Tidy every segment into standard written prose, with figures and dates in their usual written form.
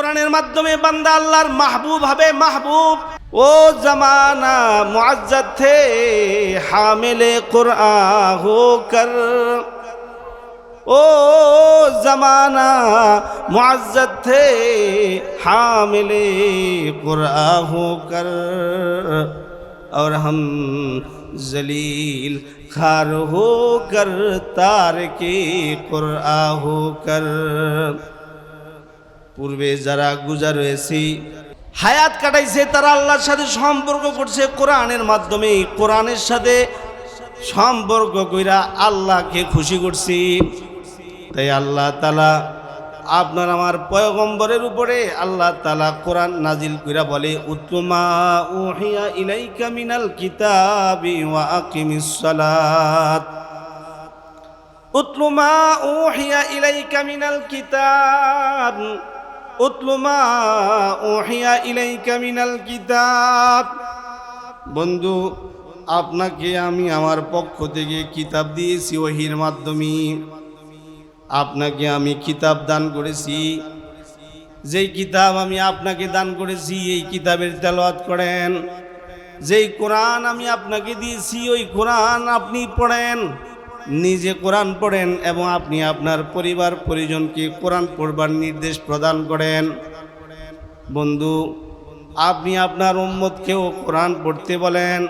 কোরআনের মাধ্যমে বান্দা আল্লাহর মাহবুব হবে। মাহবুব ও জমানা মুআজ্জাদ থে হামিলে কুরআন হোকর, ओ ज़माना मुअज़्ज़ज़ थे हामिले कुरआन होकर, और हम जलील खार होकर तारके कुरआन होकर। পূর্বে যারা গুজার হয়েছে, হায়াত কাটাইছে, তারা আল্লাহর সাথে সম্পর্ক করছে কোরআনের মাধ্যমে। কোরআনের সাথে সম্পর্ক কইরা আল্লাহকে খুশি করছি। তাই আল্লাহ তাআলা আপনার আমার পয়গম্বরের উপরে আল্লাহ তাআলা কোরআন নাজিল কইরা বলে, উতলুমা উহিয়া ইলাইকা মিনাল কিতাবি ওয়া আকিমিস সালাত, উতলুমা উহিয়া ইলাইকা মিনাল কিতাব, উতলুমা উহিয়া ইলাইকা মিনাল কিতাব। বন্ধু, আপনাকে আমি আমার পক্ষ থেকে কিতাব দিয়েছি ওহীর মাধ্যমে। আপনাকে আমি কিতাব দান করেছি। যেই কিতাব আমি আপনাকে দান করেছি এই কিতাবের তেলাওয়াত করেন। যেই কোরআন আমি আপনাকে দিয়েছি ওই কোরআন আপনি পড়েন, নিজে কোরআন পড়েন এবং আপনি আপনার পরিবার পরিজনকে কোরআন পড়বার নির্দেশ প্রদান করেন। বন্ধু, আপনি আপনার উম্মতকেও কোরআন পড়তে বলেন।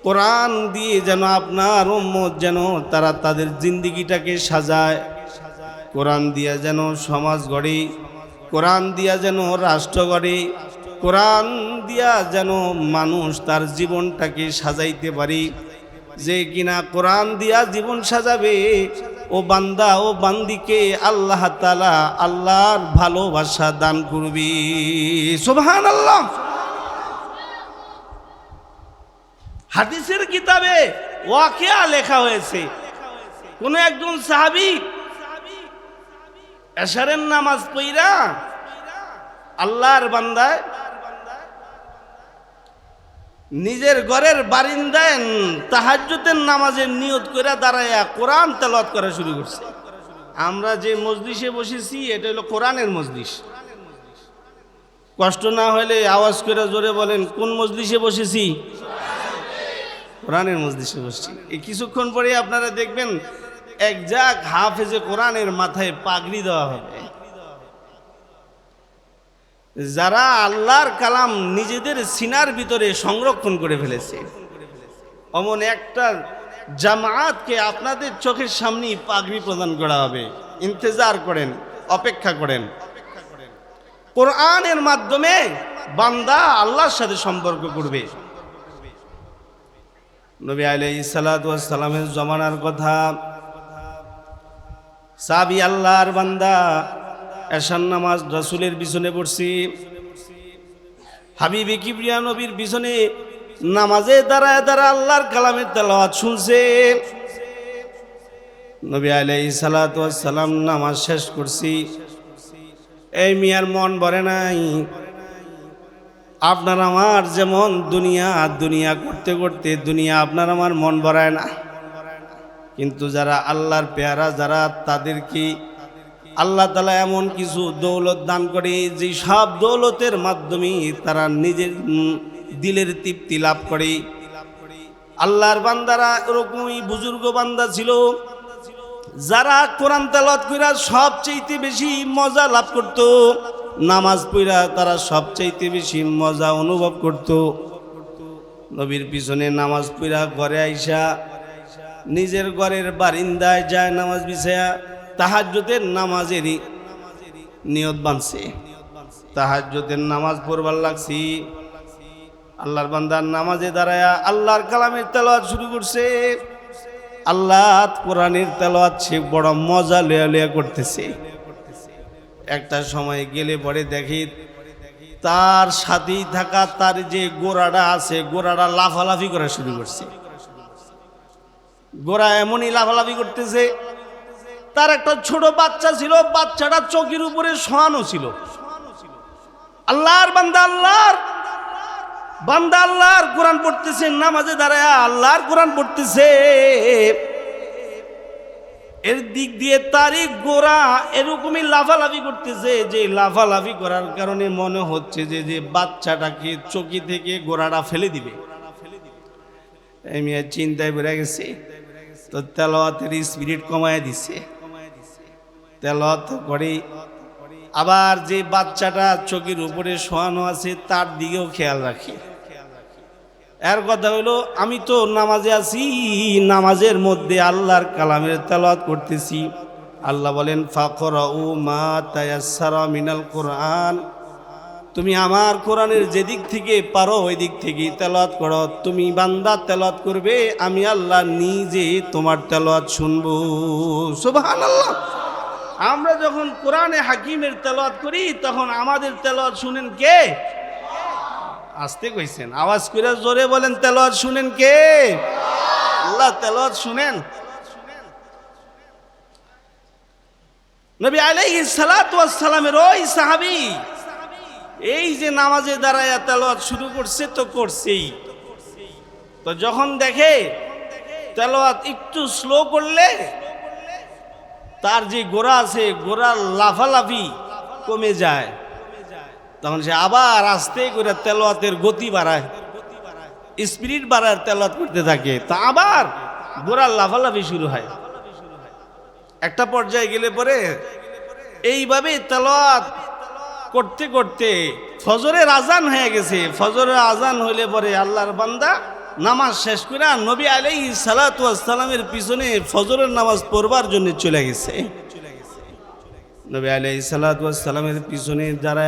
কোরআন দিয়ে যেন আপনার উম্মত যেন তারা তাদের জিন্দেগিটাকে সাজায়, কোরআন দিয়া যেন সমাজ গড়ে, কোরআন দিয়া যেন রাষ্ট্র গড়ে, কোরআন দিয়া যেন মানুষ তার জীবনটাকে সাজাইতে পারে। যে কিনা কোরআন দিয়া জীবন সাজাবে ও বান্দা ও বান্দিকে আল্লাহ তাআলা আল্লাহর ভালোবাসা দান করবে। সুবহানাল্লাহ। হাদিসের কিতাবে ওয়াকিয়া লেখা হয়েছে, কোন একজন সাহাবী এশারের নামাজ পড়া আল্লাহর বান্দায় নিজের ঘরের বারিন্দায় তাহাজ্জুদের নামাজের নিয়ত করে দাঁড়ায়া কোরআন তেলাওয়াত করা শুরু করছে। আমরা যে মজলিসে বসেছি এটা হলো কোরআনের মজলিস। কষ্ট না হলে আওয়াজ করে জোরে বলেন, কোন মজলিসে বসেছি? কোরআনের মজলিসে বসছি। এই কিছুক্ষণ পরে আপনারা দেখবেন এক জাক হাফেজে কোরআনের মাথায় পাগড়ি দেওয়া হবে। যারা আল্লাহর কালাম নিজেদের সিনার ভিতরে সংরক্ষণ করে ফেলেছে, অমন একটা জামায়াতকে আপনাদের চোখের সামনে পাগড়ি প্রদান করা হবে। ইন্তজার করেন, অপেক্ষা করেন। কোরআনের মাধ্যমে বান্দা আল্লাহর সাথে সম্পর্ক করবে। নবী আলাইহিস সালাতু ওয়াস সালামের জমানার কথা, সাহাবী আল্লাহর বান্দা এশার নামাজ রাসূলের পিছনে পড়ছি, হাবিবে কিবরিয়া নবীর পিছনে নামাজে দাঁড়ায় দাঁড়ায় আল্লাহর কালামের তেলাওয়াত শুনছে। নবী আলাইহিস সালাতু ওয়াস সালাম নামাজ শেষ করছি, এই মিয়ার মন ভরে নাই। আপনার আমার যেমন দুনিয়া করতে করতে দুনিয়া আপনার আমার মন ভরায় না, কিন্তু যারা আল্লাহর পেয়ারা যারা, তাদেরকে আল্লাহ তাআলা এমন কিছু দৌলত দান করে যে সব দৌলতের মাধ্যমে তারা নিজের দিলের তৃপ্তি লাভ করে। আল্লাহর বান্দারা এরকমই বুজুর্গ বান্দা ছিল যারা কোরআন তেলাওয়াত কইরা সবচেয়ে বেশি মজা লাভ করত। নামাজ পড়া তারা সবচাইতে বেশি মজা অনুভব করত। নবীর পিছনে নামাজ পড়া ঘরে আইসা নিজের ঘরের বারিন্দায় যায় নামাজ বিছায়া তাহাজ্জুদের নামাজেরই নিয়ত বানছে। তাহাজ্জুদের নামাজ পড়বার লাগছি, আল্লাহর বান্দার নামাজে দাঁড়ায়া আল্লাহর কালামের তেলাওয়াত শুরু করছে। আল্লাহ কোরআনের তেলাওয়াত সে বড় মজা লয়া করতেছে। একটা সময় গেলে পরে দেখি তার সাথেই থাকা তার যে গোড়াটা আছে, গোড়াটা লাফালাফি করা শুরু করছে। গোড়া এমনই লাফালাফি করতেছে, তার একটা ছোট বাচ্চা ছিল, বাচ্চাটা চৌকির উপরে শোয়ানো ছিল। আল্লাহর বান্দা আল্লাহর কোরআন পড়তেছে, নামাজে দাঁড়ায় আল্লাহর কোরআন পড়তেছে। এর দিক দিয়ে তারই গোড়া এরকমই লাফালাফি করতেছে, যে লাফালাফি করার কারণে মনে হচ্ছে যে যে বাচ্চাটাকে চকি থেকে গোড়াটা ফেলে দিবে। আমি চিন্তায় বেড়ে গেছি, তো তেলাওয়াতের স্পিরিট কমায় দিছে। তেলাওয়াত করে আবার যে বাচ্চাটা চকির উপরে শোয়ানো আছে তার দিকেও খেয়াল রাখি। এর কথা হলো, আমি তো নামাজে আছি, নামাজের মধ্যে আল্লাহর কালামের তেলাওয়াত করতেছি। আল্লাহ বলেন ফাকরাউ মা তায়াসসারা মিনাল কোরআন, তুমি আমার কোরআনের যে দিক থেকে পারো ওই দিক থেকে তেলাওয়াত করো। তুমি বান্দা তেলাওয়াত করবে, আমি আল্লাহ নিজে তোমার তেলাওয়াত শুনবো। সুবহানাল্লাহ। আমরা যখন কোরআনে হাকিমের তেলাওয়াত করি তখন আমাদের তেলাওয়াত শুনেন কে? আসতে কইছেন, আওয়াজ করে জোরে বলেন, তেলাওয়াত শুনেন কে? আল্লাহ তেলাওয়াত শুনেন। নবী আলাইহিস সালাতু ওয়াস সালামের ওই সাহাবী এই যে নামাজে দাঁড়ায়া তেলাওয়াত শুরু করছে তো করছেই, তো যখন দেখে তেলাওয়াত একটু স্লো করলে তার যে গোড়া আছে গোড়ার লাফালাফি কমে যায়, তখন সে আবার আস্তে করে তেলাওয়াতের গতি বাড়ায়, স্পিরিট বাড়ায়, তেলাওয়াত করতে থাকে, তা আবার গোড়ার লাফালাফি শুরু হয়। একটা পর্যায়ে গেলে পরে এইভাবে তেলাওয়াত করতে করতে ফজরের আজান হয়ে গেছে। ফজরের আজান হইলে পরে আল্লাহর বান্দা নামাজ শেষ করে নবী আলাইহিস সালাতু ওয়াস সালামের পিছনে ফজরের নামাজ পড়বার জন্য চলে গেছে। নবী আলাইহিস সালাতু ওয়াস সালামের পিছনে যারা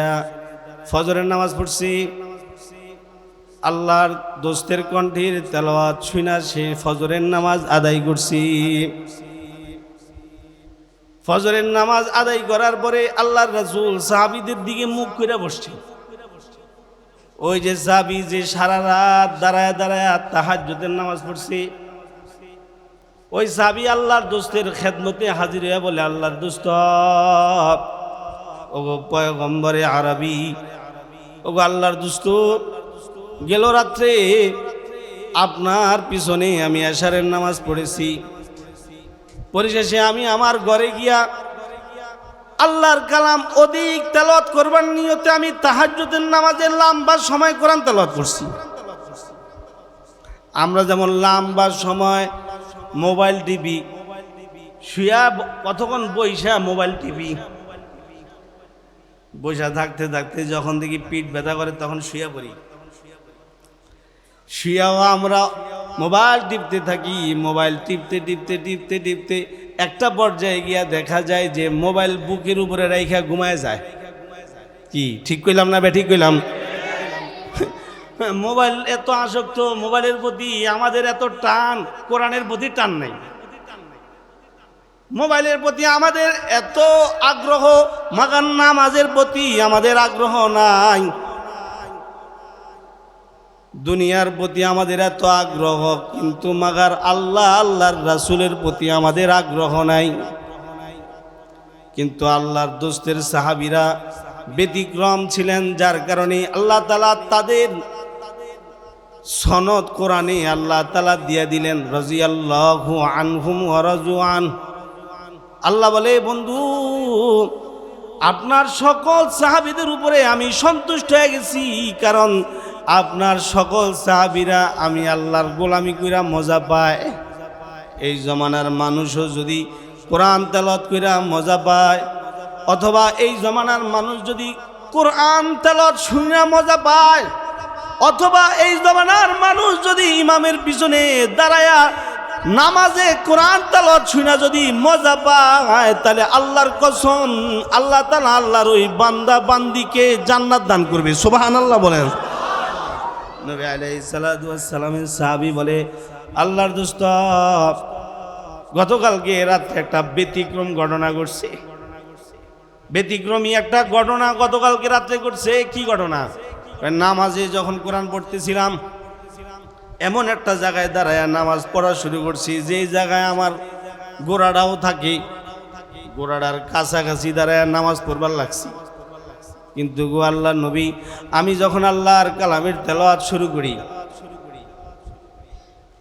ফজরের নামাজ পড়ছি, আল্লাহর দোস্তের কণ্ঠের তেলাওয়াত শুনা সে ফজরের নামাজ আদায় করছি। ফজরের নামাজ আদায় করার পরে আল্লাহর রাসূল সাহাবীদের দিকে মুখ করে বসছে। ওই যে সাহাবী যে সারা রাত দাঁড়ায় দাঁড়ায় তাহাজ্জুদের নামাজ পড়ছে, ওই সাহাবী আল্লাহর দোস্তের খেদমতে হাজির হয়ে বলে, আল্লাহর দোস্ত, ওগো পয়গম্বরে আরবি, ওগো আল্লাহর দোস্ত, গেল রাত্রে আপনার পিছনে আমি এশারের নামাজ পড়েছি, পরিশেষে আমি আমার ঘরে গিয়া আল্লাহর কালাম অধিক তেলাওয়াত করবার নিয়তে আমি তাহাজ্জুদের নামাজের লম্বা সময় কোরআন তেলাওয়াত করছি। আমরা যেমন লম্বা সময় মোবাইল টিভি, শুয়া কতক্ষণ বইসা মোবাইল টিভি, বইসা থাকতে থাকতে যখন দেখি পিঠ ব্যথা করে তখন শুয়া পড়ি। শুয়াও আমরা মোবাইল টিপতে থাকি, মোবাইল টিপতে টিপতে টিপতে টিপতে একটা পর্যায়ে গিয়া দেখা যায় যে মোবাইল বুকের উপরে রাইখা ঘুমায় যায়। কি ঠিক কইলাম না? ঠিক কইলাম? মোবাইল এত আসক্ত, মোবাইলের প্রতি আমাদের এত টান, কোরআনের প্রতি টান নাই। মোবাইলের প্রতি আমাদের এত আগ্রহ, মাগান নামাজের প্রতি আমাদের আগ্রহ নাই। দুনিয়ার প্রতি আমাদের এত আগ্রহ, কিন্তু মাগার আল্লাহ আল্লাহর রাসূলের প্রতি আমাদের আগ্রহ নাই। কিন্তু আল্লাহর দোস্তের সাহাবীরা ব্যতিক্রম ছিলেন, যার কারণে আল্লাহ তাআলা তাদের সনদ কোরআনে আল্লাহ তাআলা দিয়ে দিলেন, রাদিয়াল্লাহু আনহুম ওয়া রাযু আন। আল্লাহ বলে, বন্ধু, আপনার সকল সাহাবীদের উপরে আমি সন্তুষ্ট হয়ে গেছি, কারণ আপনার সকল সাহাবীরা আমি আল্লাহর গোলামি কইরা মজা পায়। এই জমানার মানুষও যদি কোরআন তেলাওয়াত কইরা মজা পায়, অথবা এই জমানার মানুষ যদি কোরআন তেলাওয়াত শুনে মজা পায়, অথবা এই জমানার মানুষ যদি ইমামের পিছনে দাঁড়ায়া নামাজে কোরআন তেলাওয়াত শুনে যদি মজা পায়, তাহলে আল্লাহর কসম আল্লাহ তাআলা আল্লাহর ওই বান্দা বান্দিকে জান্নাত দান করবে। সুবহানাল্লাহ বলেন। নবী আলাইহিস সালাতু ওয়াস সালামের সাহাবী বলে, আল্লাহর দোস্ত, গতকালকে রাতে একটা ব্যতিক্রম ঘটনা ঘটছে। ব্যতিক্রমী একটা ঘটনা গতকালকে রাতে ঘটছে। কি ঘটনা? নামাজে যখন কোরআন পড়তেছিলাম, এমন একটা জায়গায় দাঁড়ায় নামাজ পড়া শুরু করছি, যেই জায়গায় আমার গোড়াটাও থাকে, গোড়াটার কাছাকাছি দাঁড়ায় নামাজ পড়বার লাগছি। কিন্তু গো আল্লাহর নবী, আমি যখন আল্লাহর কালামের তেলাওয়াত শুরু করি,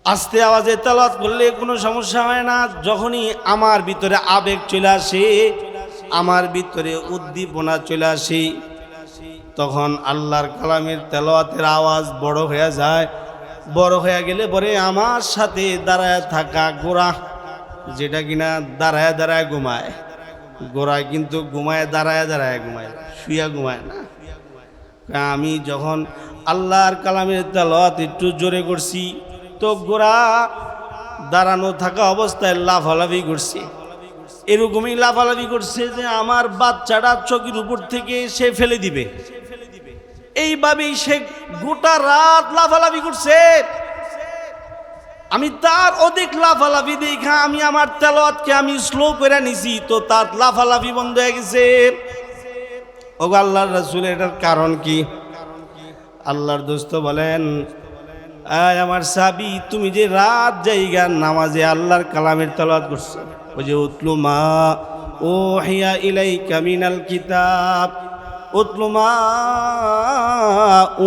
আস্তে আওয়াজে তেলাওয়াত করলে কোনো সমস্যা হয় না। যখনই আমার ভিতরে আবেগ চলে আসে, আমার ভিতরে উদ্দীপনা চলে আসে, তখন আল্লাহর কালামের তেলাওয়াতের আওয়াজ বড় হয়ে যায়। বড় হয়ে গেলে পরে আমার সাথে দাঁড়ায় থাকা গোরা, যেটা কিনা দাঁড়ায় দাঁড়ায় ঘুমায়, গোড়ায় কিন্তু ঘুমায় দাঁড়ায় দাঁড়ায় ঘুমায়, শুয়া ঘুমায় না। আমি যখন আল্লাহর কালামের তেলাওয়াত একটু জোরে করছি, তো গোড়া দাঁড়ানো থাকা অবস্থায় লাফালাফি করছে। এরকমই লাফালাফি করছে যে আমার বাচ্চাটা চকির উপর থেকে সে ফেলে দিবে, এইভাবেই সে গোটা রাত লাফালাফি করছে। আমি তার অধিক লাফালাফি দেখা আমি আমার তেলাওয়াতকে আমি স্লো করে নিছি, তো তার লাফালাফি বন্ধ হয়ে গেছে। ওগো আল্লাহর রাসূল, এটার কারণ কি? আল্লাহর দোস্ত বলেন, আয় আমার সাহাবী, তুমি যে রাত জায়গা নামাজে আল্লাহর কালামের তেলাওয়াত করছো, ওই যে উতলু মা উহিয়া ইলাইকা মিনাল কিতাব, উতলু মা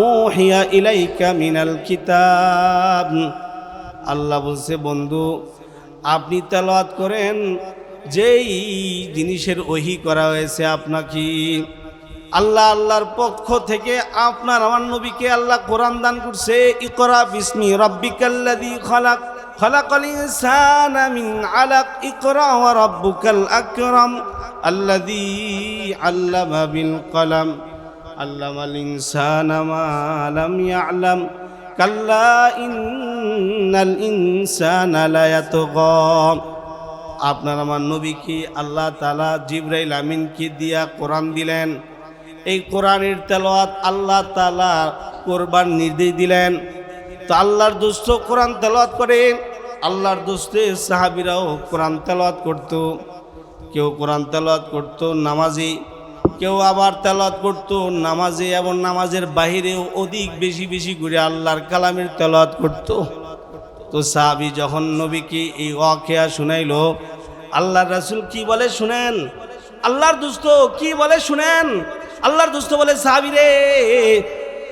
উহিয়া ইলাইকা মিনাল কিতাব। আল্লাহ বলছে, বন্ধু আপনি তেলাওয়াত করেন যেই জিনিসের ওহী করা হয়েছে আপনাকে। আল্লাহর পক্ষ থেকে আপনার আমার নবীকে আল্লাহ কোরআন দান করছে। ইকরা বিসমি রাব্বিকাল্লাযী খালাক, খালাকাল ইনসানা মিন আলাক, ইকরা ওয়া রাব্বুকাল আকরাম, আল্লাযী আল্লামা বিল কলম, আল্লামাল ইনসানা মা লাম ইয়ালাম, কাল্লা ইন্নাল ইনসানা লায়াতগা। আপনার আমার নবীকে আল্লাহ তাআলা জিবরাইল আমিনকে দিয়া কোরআন দিলেন। এই কোরআনের তেলাওয়াত আল্লাহ তাআলা করবার নির্দেশ দিলেন। তো আল্লাহর দোস্ত কোরআন তেলাওয়াত করে, আল্লাহর দোস্তে সাহাবীরাও কোরআন তেলাওয়াত করত। কেউ কোরআন তেলাওয়াত করত নামাজি, কেউ আবার তেলাওয়াত করত নামাজে এবং নামাজের বাহিরেও অধিক বেশি বেশি করে আল্লাহর কালামের তেলাওয়াত করত। তো সাহাবী যখন নবীকে এই ওয়াকিয়া শুনাইলো, আল্লাহর রাসূল কি বলে শুনেন, আল্লাহর দোস্ত কি বলে শুনেন। আল্লাহর দোস্ত বলে, সাহাবী রে,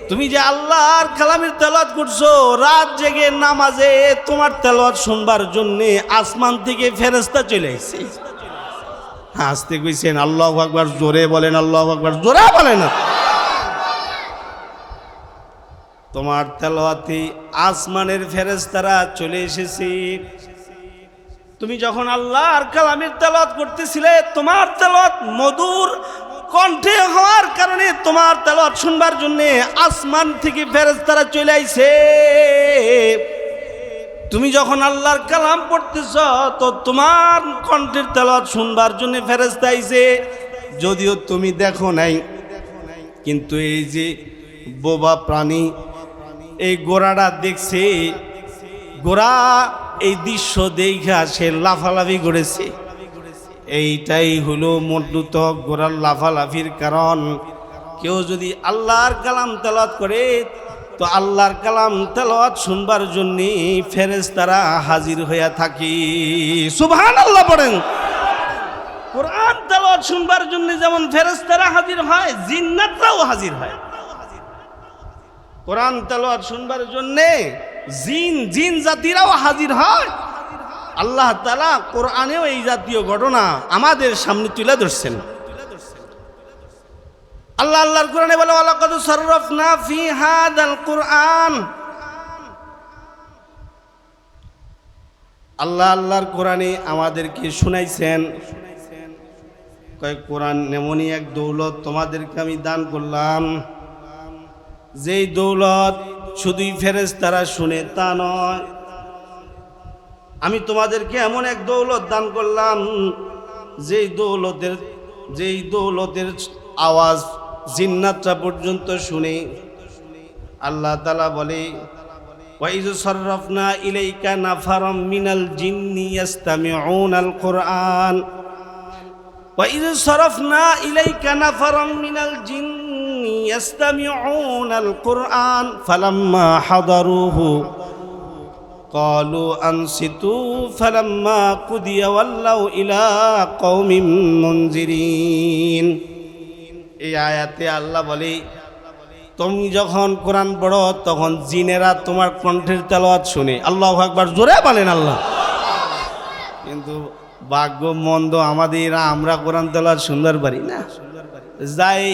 তুমি যে আল্লাহর কালামের তেলাওয়াত করছো রাত জেগে নামাজে, তোমার তেলাওয়াত শুনবার জন্য আসমান থেকে ফেরেশতা চলে আসছে। হাসতে কইছেন আল্লাহু আকবার, জোরে বলেন আল্লাহু আকবার, জোরে বলেন। তোমার তেলাওয়াতে আসমানের ফেরেশতারা চলে এসেছে। তুমি যখন আল্লাহর কালামের তেলাওয়াত করতেছিলে, তোমার তেলাওয়াত মধুর কণ্ঠে হওয়ার কারণে তোমার তেলাওয়াত শুনবার জন্য আসমান থেকে ফেরেশতারা চলে আইছে। তুমি যখন আল্লাহর কালাম পড়তেছ, তো তোমার কণ্ঠের তেলাওয়াত শুনবার জন্য ফেরেশতা আইছে। যদিও তুমি দেখো নাই, কিন্তু এই যে বোবা প্রাণী এই গোরাটা দেখছে, গোরা এই দৃশ্য দেখা সে লাফালাফি করেছে। এইটাই হলো মূলত গোরার লাফালাফির কারণ। কেউ যদি আল্লাহর কালাম তেলাওয়াত করে, তো আল্লাহর কালাম তেলাওয়াত শুনবার জন্য ফেরেশতারা হাজির হইয়া থাকে। সুবহানাল্লাহ পড়েন। কোরআন তেলাওয়াত শুনবার জন্য যেমন ফেরেশতারা হাজির হয়, জিন্নাতরাও হাজির হয়। কোরআন তেলাওয়াত শুনবার জন্য জিন জাতিরাও হাজির হয়। আল্লাহ তাআলা কোরআনেও এই জাতীয় ঘটনা আমাদের সামনে তুলে ধরছেন। আল্লাহর কোরআনে বলে, ওয়ালাকাদ সাররাফনা ফি হাযাল কুরআন। আল্লাহর কোরআনে আমাদেরকে শুনাইছেন, কয় কোরআন এমনই এক দৌলত তোমাদেরকে আমি দান করলাম, যেই দৌলত শুধুই ফেরেশতারা শুনে তা নয়, আমি তোমাদেরকে এমন এক দৌলত দান করলাম যেই দৌলতের আওয়াজ জিন্নাতরা পর্যন্ত শুনে। আল্লাহ তাআলা বলে, ওয়াইজ সাররাফনা ইলাইকা নাফারাম মিনাল জিন্নি ইয়াস্তামিউনাল কুরআন, ওয়াইজ সারফনা ইলাইকা নাফারাম মিনাল জিন্নি ইয়াস্তামিউনাল কুরআন ফালাম্মা হাদারুহু قالوا أنصتوا فلما قضي ولوا إلى قوم منذرين। এই আয়াতে আল্লাহ বলে, তুমি যখন কোরআন পড়ো তখন জিনেরা তোমার কণ্ঠের তেলাওয়াত শুনে। আল্লাহু আকবার, জোরে বলেন আল্লাহ। কিন্তু ভাগ্য মন্দ আমাদের, আমরা কোরআন তেলাওয়াত শুনবার পারি না। যাই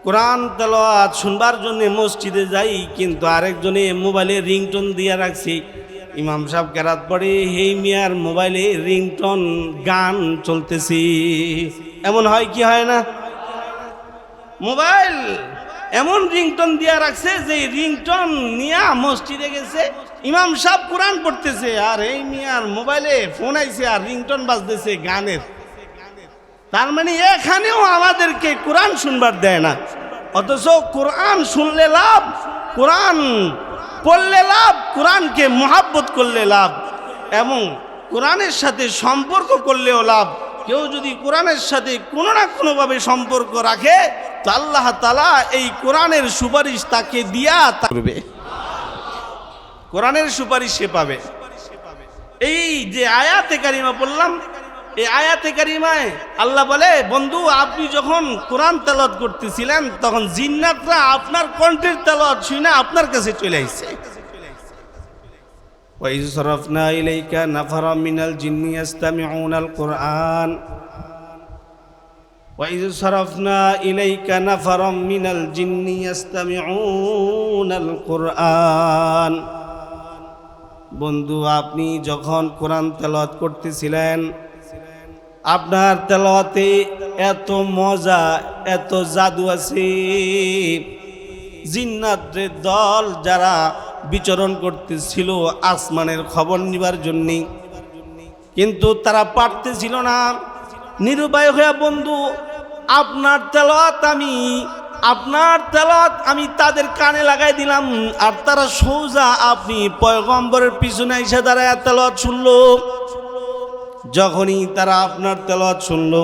কোরআন তেলাওয়াত শুনবার জন্য মসজিদে যাই, কিন্তু আরেকজনে মোবাইলে রিংটোন দিয়ে রাখছি। ইমাম সাহেব কেরাত পড়ে, হেই মিয়ার মোবাইলে রিংটোন গান চলতেছি। এমন হয় কি হয় না? মোবাইল এমন রিংটোন দিয়ে রাখছে যে রিংটোন নিয়ে মসজিদে গেছে, ইমাম সাহেব কোরআন পড়তেছে আর এই মিয়ার মোবাইলে ফোন আইছে আর রিংটোন বাজতেছে গানের। তার মানে এখানেও আমাদেরকে কোরআন শুনবার দেয় না। অথচ কোরআন শুনলে লাভ, কোরআন পড়লে লাভ, কোরআনকে মুহাব্বত করলে লাভ, এবং কোরআনের সাথে সম্পর্ক করলেও লাভ। কেউ যদি কোরআনের সাথে কোনো না কোনোভাবে সম্পর্ক রাখে তো আল্লাহ তাআলা এই কোরআনের সুপারিশ তাকে দিয়া করবে, কোরআনের সুপারিশ সে পাবে। এই যে আয়াতে কারিমা বললাম, এই আয়াতে কারিমায় আল্লাহ বলে, বন্ধু আপনি যখন কোরআন তেলাওয়াত করতেছিলেন তখন জিন্নাতরা আপনার কণ্ঠের তেলাওয়াত শুনে আপনার কাছে চলে আসছে। وَإِذْ صَرَفْنَا إِلَيْكَ نَفَرًا مِنَ الْجِنِّ يَسْتَمِعُونَ الْقُرْآنَ وَإِذْ صَرَفْنَا إِلَيْكَ نَفَرًا مِنَ الْجِنِّ يَسْتَمِعُونَ الْقُرْآنَ। বন্ধু আপনি যখন কোরআন তেলাওয়াত করতেছিলেন, আপনার তেলাওয়াতে এত মজা, এত জাদু আছে, জিন্নাতের দল যারা বিচরণ করতেছিল আসমানের খবর নিবার জন্য, কিন্তু তারা পারতেছিল না। নিরুপায় হয়ে বন্ধু আপনার তেলাওয়াত আমি তাদের কানে লাগাই দিলাম, আর তারা সোজা আপনি পয়গম্বরের পিছনে এসে দাঁড়ায় তেলাওয়াত শুনলো। যখনই তারা আপনার তেলাওয়াত শুনলো,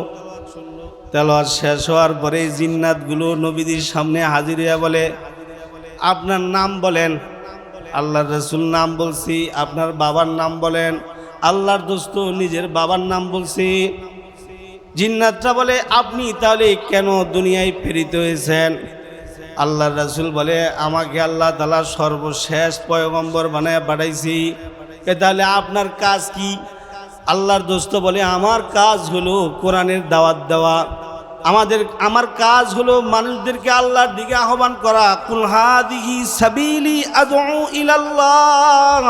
তেলাওয়াত শেষ হওয়ার পরে জিন্নাতগুলো নবীদের সামনে হাজির হয়ে বলে, আপনার নাম বলেন। আল্লাহর রাসূল নাম বলছি। আপনার বাবার নাম বলেন। আল্লাহর দোস্ত নিজের বাবার নাম বলছি। জিন্নাতরা বলে, আপনি তাহলে কেন দুনিয়ায় প্রেরিত হয়েছেন? আল্লাহর রাসূল বলে, আমাকে আল্লাহ তাআলা সর্বশেষ পয়গম্বর বানায় পাঠাইছি। তাহলে আপনার কাজ কি? আল্লাহর দোস্ত বলে, আমার কাজ হলো কোরআনের দাওয়াত দেওয়া। আমার কাজ হলো মানুষদেরকে আল্লাহর দিকে আহ্বান করা। কুল হাদিহি সাবিলি আদউ ইলাল্লাহ,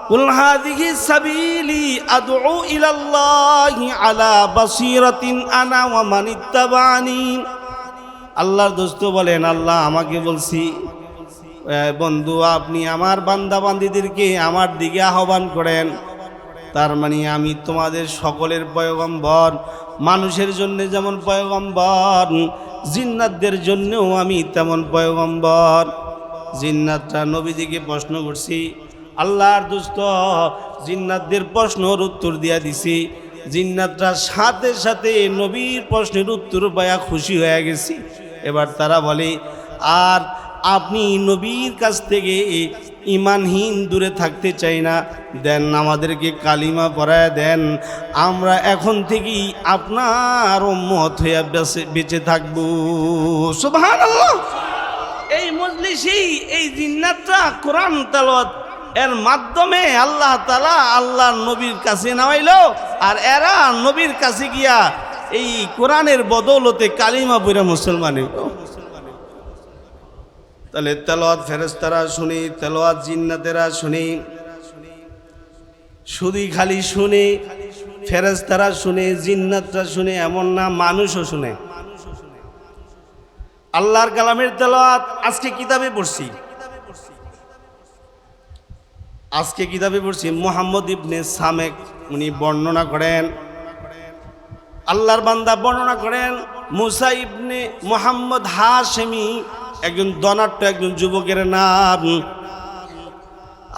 কুল হাদিহি সাবিলি আদউ ইলাল্লাহি আলা বাসীরাতিন আনা ওয়া মান ইত্তাবানি। আল্লাহর দোস্ত বলেন, আল্লাহ আমাকে বলছি, বন্ধু আপনি আমার বান্দা বান্দীদেরকে আমার দিকে আহ্বান করেন। তার মানে আমি তোমাদের সকলের পয়গম্বর, মানুষের জন্য যেমন পয়গম্বর, জিন্নাতদের জন্যও আমি তেমন পয়গম্বর। জিন্নাতরা নবীজিকে প্রশ্ন করছি, আল্লাহর দোস্ত জিন্নাতদের প্রশ্নের উত্তর দিয়া দিছি। জিন্নাতরা সাথে সাথে নবীর প্রশ্নের উত্তর পায়া খুশি হয়ে গেছি। এবার তারা বলে, আর আপনি নবীর কাছ থেকে ঈমানহীন দূরে থাকতে চাই না, দেন আমাদেরকে কালিমা পড়ায় দেন, আমরা এখন থেকেই আপনার উম্মত হয়ে বেঁচে থাকবো। সুবহানাল্লাহ। এই মজলিসেই এই জিন্নাতরা কোরআন তেলাওয়াত এর মাধ্যমে আল্লাহ তাআলা আল্লাহর নবীর কাছে নামাইলো, আর এরা নবীর কাছে গিয়া এই কোরআনের বদৌলতে কালিমা পড়ে মুসলমান হইল। তাহলে তেলাওয়াত ফেরেশতারা শুনি, তেলাওয়াত জিন্নাতেরা শুনি। শুধু খালি শুনে, ফেরেশতারা শুনে, জিন্নাতরা শুনে এমন না, মানুষও শুনে। আল্লাহর কালামের তেলাওয়াত আজকে কিতাবে পড়ছি, মুহাম্মদ ইবনে সামেক উনি বর্ণনা করেন, আল্লাহর বান্দা বর্ণনা করেন, মুসা ইবনে মুহাম্মদ হাশেমি একজন ধনাঢ্য একজন যুবকের নাম।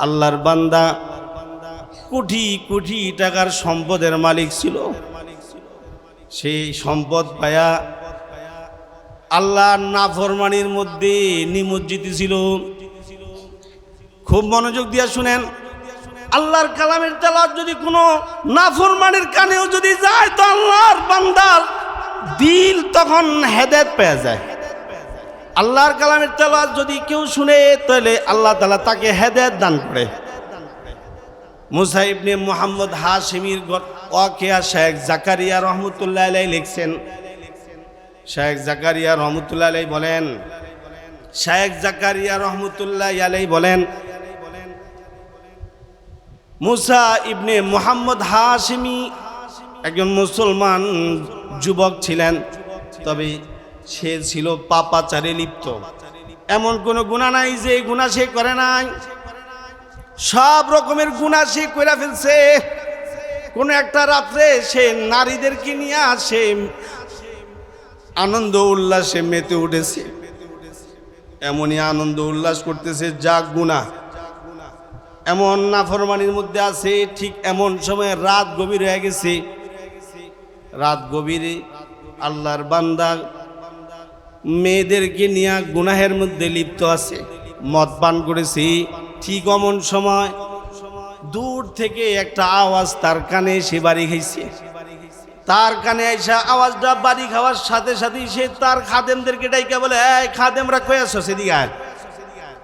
আল্লাহর বান্দা কোটি কোটি টাকার সম্পদের মালিক ছিল। সেই সম্পদ পায়া আল্লাহর নাফরমানির মধ্যে নিমজ্জিত ছিল। খুব মনোযোগ দিয়ে শুনেন, আল্লাহর কালামের তেলাওয়াত যদি কোনো নাফরমানির কানেও যদি যায় তো আল্লাহর বান্দার দিল তখন হেদায়েত পেয়ে যায়। আল্লাহর কালামের তেলাওয়াত যদি কেউ শুনে তাহলে আল্লাহ তাআলা তাকে হেদায়েত দান করে। মুসা ইবনে মুহাম্মদ হাশিমির ওয়াকিয়া শেখ জাকারিয়া রহমতুল্লাহ আলাইহি লিখছেন। শেখ জাকারিয়া রহমতুল্লাহ আলাইহি বলেন, শেখ জাকারিয়া রহমতুল্লাহ আলাইহি বলেন, মুসা ইবনে মুহাম্মদ হাশিমি একজন মুসলমান যুবক ছিলেন, তবে সে ছিল পাপাচারে লিপ্ত। এমন কোনো গুনাহ নাই যে গুনাহ সে করে নাই, সব রকমের গুনাহ সে কইরা ফেলছে। কোন একটা রাত্রে সে নারীদেরকে নিয়ে সে আনন্দ উল্লাসে মেতে উঠেছে, এমনই আনন্দ উল্লাস করতেছে যা গুনাহ, এমন নাফরমানির মধ্যে আছে। ঠিক এমন সময় রাত গভীর হয়ে গেছে। রাত গভীরে আল্লাহর বান্দা মেয়েদেরকে নিয়ে গুনাহের মধ্যে লিপ্ত আছে, মদ পান করেছে। ঠিক অমন সময় দূর থেকে একটা আওয়াজ তার কানে এসে বাড়ি খাইছে। তার কানে আইসা আওয়াজটা বাড়ি খাওয়ার সাথে সাথে সে তার খাদেমদেরকে ডাইকা বলে, এই খাদেমরা কই আছো, সেদিকে আয়।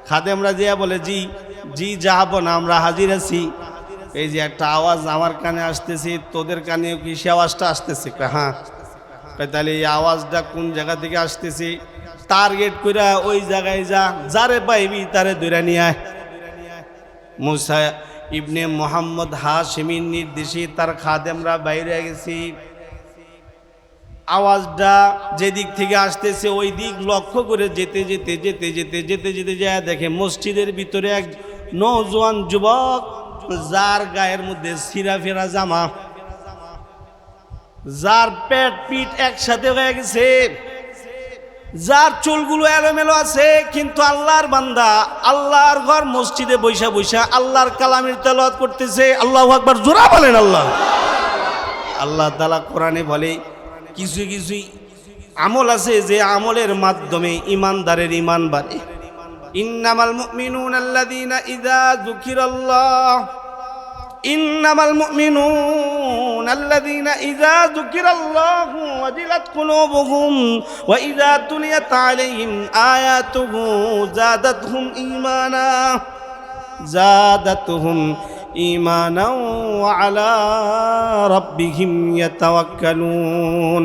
খাদেমরা জিয়া বলে, জি জি যাবো না, আমরা হাজির আছি। এই যে একটা আওয়াজ আমার কানে আসতেছে, তোদের কানেও কি সে আওয়াজটা আসতেছে? হ্যাঁ। তাহলে এই আওয়াজটা কোন জায়গা থেকে আসতেছে? টার্গেট কইরা ওই জায়গায় যা, যারে পাইবি তারে ধরে নিয়ে আয়। মুসা ইবনে মুহাম্মদ হাশিমির নির্দেশে তার খাদেমরা বাইরে গেছে। আওয়াজটা যেদিক থেকে আসতেছে ওই দিক লক্ষ্য করে যেতে যেতে যেতে যেতে যেতে যেতে যায় দেখে মসজিদের ভিতরে এক নওজোয়ান যুবক, যার গায়ের মধ্যে ছিঁড়া ফেরা জামা, যার পেট পিঠ একসাথে হয়ে গেছে, যার চুলগুলো এলোমেলো আছে, কিন্তু আল্লাহর বান্দা আল্লাহর ঘর মসজিদে বৈশা বৈশা আল্লাহর কালামের তেলাওয়াত করতেছে। আল্লাহু আকবার, জোরা বলেন আল্লাহ। আল্লাহ তাআলা কোরআনে বলে, কিছু কিছু আমল আছে যে আমলের মাধ্যমে ইমানদারের ইমান বাড়ে। ইন্নামাল মুমিনুনা আল্লাযীনা ইযা যুকিরাল্লাহ ইন্নামাল মুমিনুনা আল্লাযীনা ইযা যুকিরাল্লাহু ওয়াজিলাত কুলুবুহুম ওয়া ইযা তুলিয়াত আলাইহিম আয়াতুহু যাদাতুহুম ঈমানা ওয়া আলা রাব্বিহিম ইয়াতাওয়াক্কালুন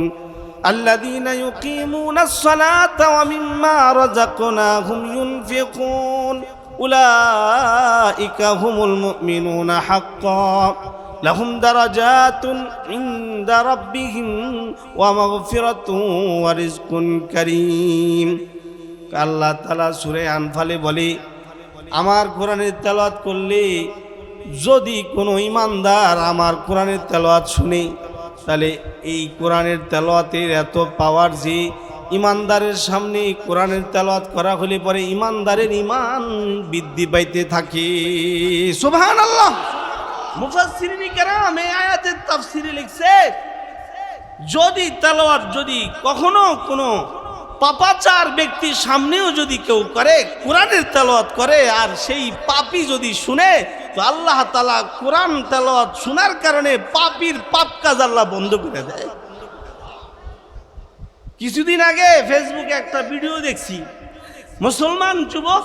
আল্লাযীনা ইউকিমুনাস সালাতা ওয়া মিম্মা রাযাকনাহুম ইউনফিকুন উলাইকা হুমুল মুমিনুনা হাক্কান লাহুম দারাজাতুন ইনদা রাব্বিহিম ওয়া মাগফিরাতুন ওয়া রিজকুন কারীম। আল্লাহ তাআলা সূরা আনফালে বলে, আমার কোরআনের তেলাওয়াত করলে যদি কোনো ইমানদার আমার কোরআনের তেলাওয়াত শুনে, তাহলে এই কোরআনের তেলাওয়াতের এত পাওয়ার যে ইমানদারের সামনে কোরআনের তেলাওয়াত করা হলে পরে ইমানদারের ইমান বৃদ্ধি পাইতে থাকে। সুবহানাল্লাহ। মুফাসসিরিন কেরাম এই আয়াতের তাফসীরে লিখছে, যদি তেলাওয়াত যদি কখনো কোনো পাপাচার ব্যক্তির সামনেও যদি কেউ করে, কোরআনের তেলাওয়াত করে, আর সেই পাপী যদি শুনে, তো আল্লাহ তাআলা কোরআন তেলাওয়াত শোনার কারণে পাপীর পাপ কাজ আল্লাহ বন্ধ করে দেয়। কিছুদিন আগে ফেসবুকে একটা ভিডিও দেখছি, মুসলমান যুবক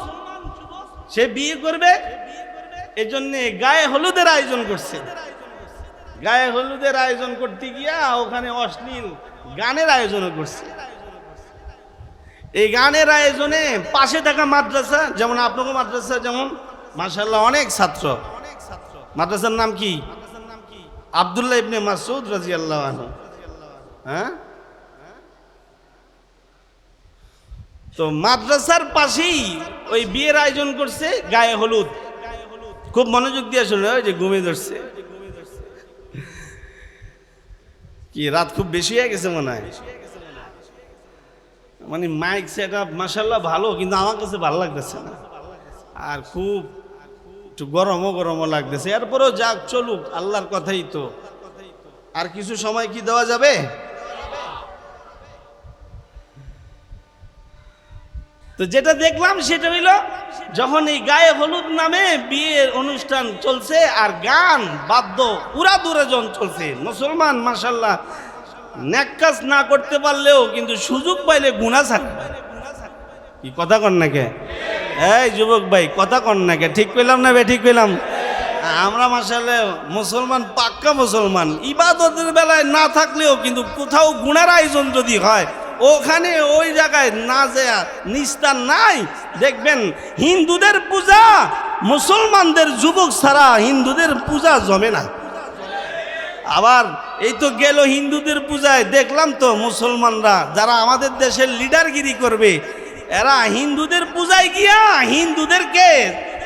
সে বিয়ে করবে, এজন্য গায়ে হলুদের আয়োজন করছে। গায়ে হলুদের আয়োজন করতে গিয়া ওখানে অশ্লীল গানের আয়োজনও করছে। এই গানের আয়োজনে পাশে থাকা মাদ্রাসা, যেমন আপনাকে মাদ্রাসা যেমন মাশাআল্লাহ অনেক ছাত্র, মাদ্রাসার নাম কি? আব্দুল্লাহ ইবনে মাসউদ রাদিয়াল্লাহু আনহু। হ্যাঁ, তো মাদ্রাসার পাশেই ওই বিয়ের আয়োজন করছে, গায়ে হলুদ। খুব মনোযোগ দিয়ে শুনে, ওই যে ঘুমিয়ে ধরছে। কি রাত খুব বেশি হয়ে গেছে মনে হয়, মানে মাইক সেট আপ মাশাআল্লাহ ভালো, কিন্তু আমার কাছে ভালো লাগতেছে না, আর খুব একটু গরমও গরমও লাগতেছে। এরপরেও যাক, চলুক, আল্লাহর কথাই তো। আর কিছু সময় কি দেওয়া যাবে? তো যেটা দেখলাম সেটা হইল, যখন এই গায়ে হলুদ নামে বিয়ের অনুষ্ঠান চলছে আর গান বাদ্য উড়াদুরাজন চলছে, মুসলমান মাশাআল্লাহ নেক কাজ না করতে পারলেও কিন্তু সুযোগ পাইলে গুনাহ ছাড়ে। কি কথা কন নাকি? এই যুবক ভাই কথা কন নাকি? ঠিক কইলাম না বে? ঠিক কইলাম? আমরা মাশাআল্লাহ মুসলমান, পাক্কা মুসলমান। ইবাদতের বেলায় না থাকলেও কিন্তু কোথাও গুনার আয়োজন যদি হয় ওখানে ওই জায়গায় না যায় নিস্তার নাই। দেখবেন হিন্দুদের পূজা, মুসলমানদের যুবক ছাড়া হিন্দুদের পূজা জমে না। আবার এই তো গেল হিন্দুদের পূজায়, দেখলাম তো মুসলমানরা যারা আমাদের দেশের লিডারগিরি করবে এরা হিন্দুদের পূজায় গিয়া হিন্দুদেরকে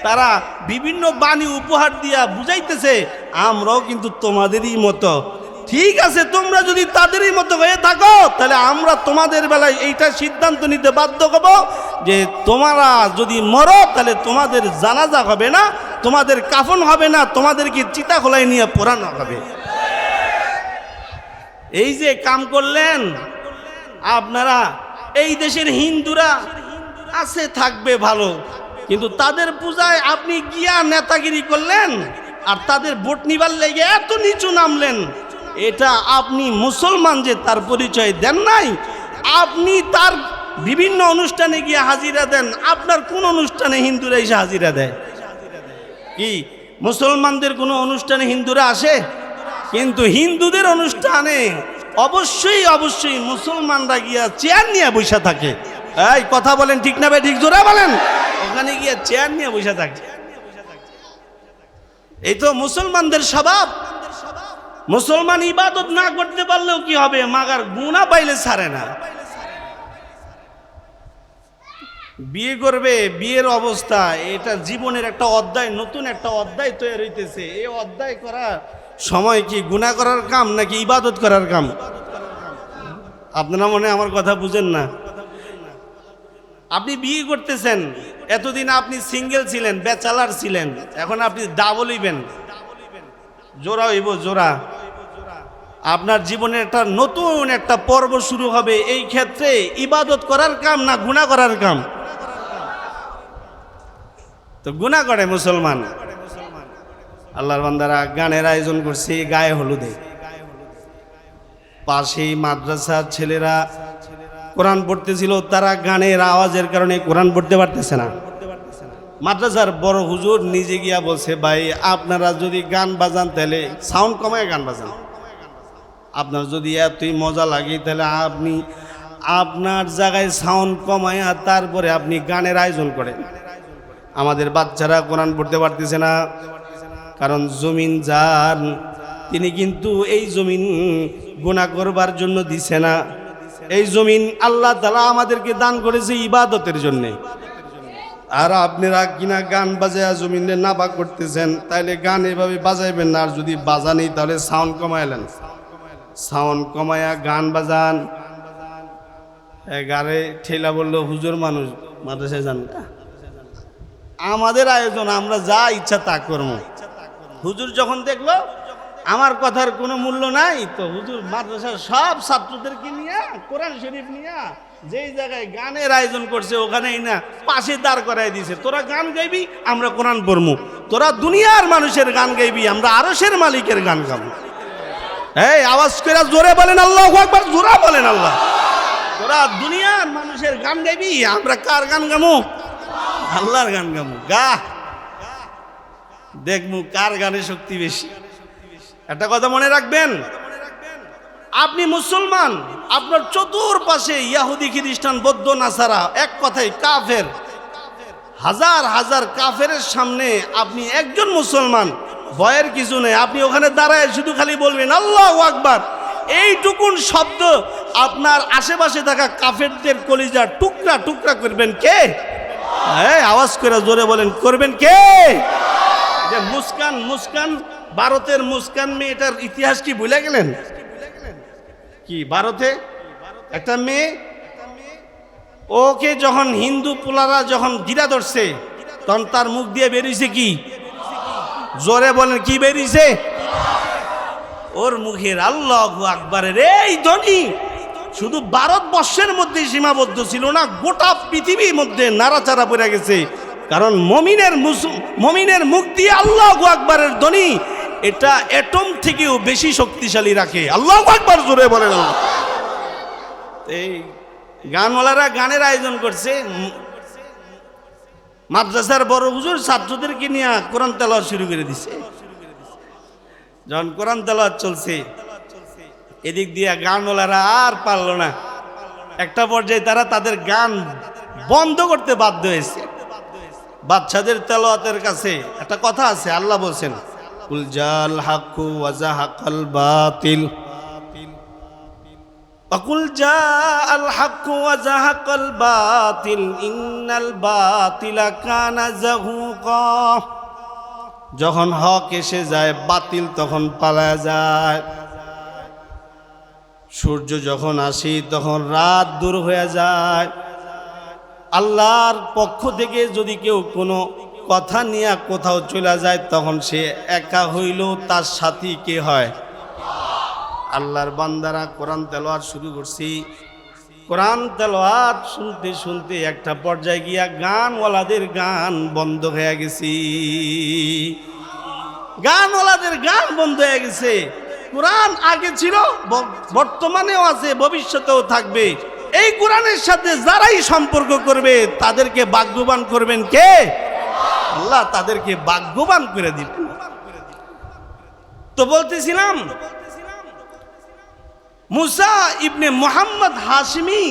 তারা বিভিন্ন বাণী উপহার দিয়া বুঝাইতেছে আমরাও কিন্তু তোমাদেরই মতো। ঠিক আছে, তোমরা যদি তাদেরই মতো হয়ে থাকো তাহলে আমরা তোমাদের বেলায় এইটা সিদ্ধান্ত নিতে বাধ্য হব যে তোমরা যদি মরো তাহলে তোমাদের জানাজা হবে না, তোমাদের কাফন হবে না, তোমাদেরকে চিতাখোলায় নিয়ে পোড়ানো হবে। এই যে কাম করলেন আপনারা, এই দেশের হিন্দুরা আছে থাকবে ভালো, কিন্তু তাদের পূজায় আপনি গিয়া নেতাগিরি করলেন আর তাদের ভোট নিবার লেগে এত নিচু নামলেন। এটা আপনি মুসলমান যে তার পরিচয় দেন নাই। আপনি তার বিভিন্ন অনুষ্ঠানে গিয়ে হাজিরা দেন, আপনার কোন অনুষ্ঠানে হিন্দুরা এসে হাজিরা দেয়? কি মুসলমানদের কোনো অনুষ্ঠানে হিন্দুরা আসে? কিন্তু হিন্দুদের অনুষ্ঠানে অবশ্যই অবশ্যই মুসলমানরা গিয়া চেয়ার নিয়ে বসে থাকে। এই কথা বলেন ঠিক না? ঠিক জোরে বলেন। ওখানে গিয়া চেয়ার নিয়ে বসে থাকে। এই তো মুসলমানদের স্বভাব। মুসলমান ইবাদত না করতে পারলেও কি হবে, মাগার গুনাহ পাইলে ছাড়ে না। বিয়ে করবে, বিয়ের অবস্থা এটা জীবনের একটা অধ্যায়, নতুন একটা অধ্যায় তৈরি হইতেছে। এই অধ্যায় করা সময় কি গুনাহ করার কাম নাকি ইবাদত করার কাম? আপনারা মনে আমার কথা বুঝেন না। আপনি বিয়ে করতেছেন, এতদিন আপনি সিঙ্গেল ছিলেন, ব্যাচেলার ছিলেন, এখন আপনি ডাবল হইবেন, জোড়া হইব জোড়া। আপনার জীবনের একটা নতুন একটা পর্ব শুরু হবে। এই ক্ষেত্রে ইবাদত করার কাম না গুনাহ করার কাম? তো গুনাহ করে মুসলমান। আল্লাহর বান্দারা গানের আয়োজন করছে গায়ে হলুদে। পাশেই মাদ্রাসার ছেলেরা কোরআন পড়তেছিল, তারা গানের আওয়াজের কারণে কোরআন পড়তে পারতেছে না। মাদ্রাসার বড় হুজুর নিজে গিয়া বলছে, ভাই আপনারা যদি গান বাজান তাহলে সাউন্ড কমায় গান বাজান। আপনার যদি এতই মজা লাগে তাহলে আপনি আপনার জায়গায় সাউন্ড কমায়া তারপরে আপনি গানের আয়োজন করেন। আমাদের বাচ্চারা কোরআন পড়তে পারতেছে না, কারণ জমিন যার, তিনি কিন্তু এই জমিন গুনাহ করবার জন্য দিছে না। এই জমিন আল্লাহ তাআলা আমাদেরকে দান করেছে ইবাদতের জন্য। আর আপনারা কিনা গান বাজায়া জমিনে নাপাক করতেছেন, তাইলে গান এভাবে বাজাইবেন না। আর যদি বাজানি তাহলে সাউন্ড কমাইলেন, সাউন্ড কমায়া গান বাজান। গারে ঠেলা বললো, হুজুর মানুষ মাদ্রাসায় যান, আমাদের আয়োজন আমরা যা ইচ্ছা তা করবো। হুজুর যখন দেখলো আমার কথার কোনো মূল্য নাই, তো হুজুর মাদ্রাসার সব ছাত্রদেরকে নিয়ে কোরআন শরীফ নিয়ে যেই জায়গায় গানের আয়োজন করছে ওখানেই না পাশে দাঁড় করাই দিয়েছে। তোরা গান গাইবি, আমরা কোরআন পড়মু। তোরা দুনিয়ার মানুষের গান গাইবি, আমরা আরশের মালিকের গান গাবো। এই আওয়াজ করে জোরে বলেন আল্লাহু আকবার, জোরে বলেন আল্লাহ। তোরা দুনিয়ার মানুষের গান গাইবি, আমরা কার গান গামু? আল্লাহর গান গামু। গা দেখমু কার গানে শক্তি বেশি। একটা কথা মনে রাখবেন, আপনি মুসলমান, আপনার চতুর্পাশে ইহুদি খ্রিস্টান বৌদ্ধ নাসারা, এক কথায় কাফের, হাজার হাজার কাফেরের সামনে আপনি একজন মুসলমান, ভয়ের কিছু নেই। আপনি ওখানে দাঁড়ায় শুধু খালি বলবেন আল্লাহু আকবার। এইটুকুন শব্দ আপনার আশেপাশে থাকা কাফেরদের কলিজা টুকরা টুকরা করবেন কে? আওয়াজ করে জোরে বলেন, করবেন কে? যে মুস্কান, মুস্কান ভারতের মুস্কান মেয়েটার ইতিহাস কি ভুলে গেলেন? কি ভারতে একটা মেয়ে, ওকে যখন হিন্দু পোলারা যখন গিরা ধরছে তখন তার মুখ দিয়ে বেরিয়েছে কি? জোরে বলেন কি বেরিয়েছে? ওর মুখের আল্লাহু আকবারের এই ধ্বনি শুধু ভারতবর্ষের মধ্যে সীমাবদ্ধ ছিল না, গোটা পৃথিবীর মধ্যে নাড়াচাড়া পড়ে গেছে। কারণ মমিনের মুখ দিয়ে আল্লাহু আকবারের ধ্বনি এটা অ্যাটম থেকেও বেশি শক্তিশালী রাখে। আল্লাহু আকবার জোরে বলেন। এই গানওয়ালারা গানের আয়োজন করছে, মাদ্রাসার বড় হুজুর ছাত্রদেরকে নিয়ে কোরআন তেলাওয়াত শুরু করে দিছে। যখন কোরআন তেলাওয়াত চলছে, এদিক দিয়ে গানওয়ালারা আর পারল না। একটা পর্যায়ে তারা তাদের গান বন্ধ করতে বাধ্য হয়েছে। বাচ্চাদের তেলাওয়াতের কাছে একটা কথা আছে, আল্লাহ বলছেন, কুল জাল হাক্কু ওয়া যাহাকাল বাতিল, আকুল জাল হাক্কু ওয়া যাহাকাল বাতিল ইন্নাল বাতিলা কানা যাহুকা। যখন হক এসে যায় বাতিল তখন পালায়া যায়। সূর্য যখন আসে তখন রাত দূর হয়ে যায়। আল্লাহর পক্ষ থেকে যদি কেউ কোনো কথা নিয়ে কোথাও চলে যায় তখন সে একা হইলেও তার সাথী কে হয়? আল্লাহর বান্দারা কোরআন তেলাওয়াত শুরু করছি। কোরআন তেলাওয়াত শুনতে শুনতে একটা পর্যায়ে গিয়া গানওয়ালাদের গান বন্ধ হয়ে গেছে। গানওয়ালাদের গান বন্ধ হয়ে গেছে। কোরআন আগে ছিল, বর্তমানেও আছে, ভবিষ্যতেও থাকবে। এই কোরআনের সাথে যারাই সম্পর্ক করবে তাদেরকে ভাগ্যবান করবেন কে? আল্লাহ তাদেরকে ভাগ্যবান করে দিবেন। তো বলতেছিলাম, মুসা ইবনে মুহাম্মদ হাশমি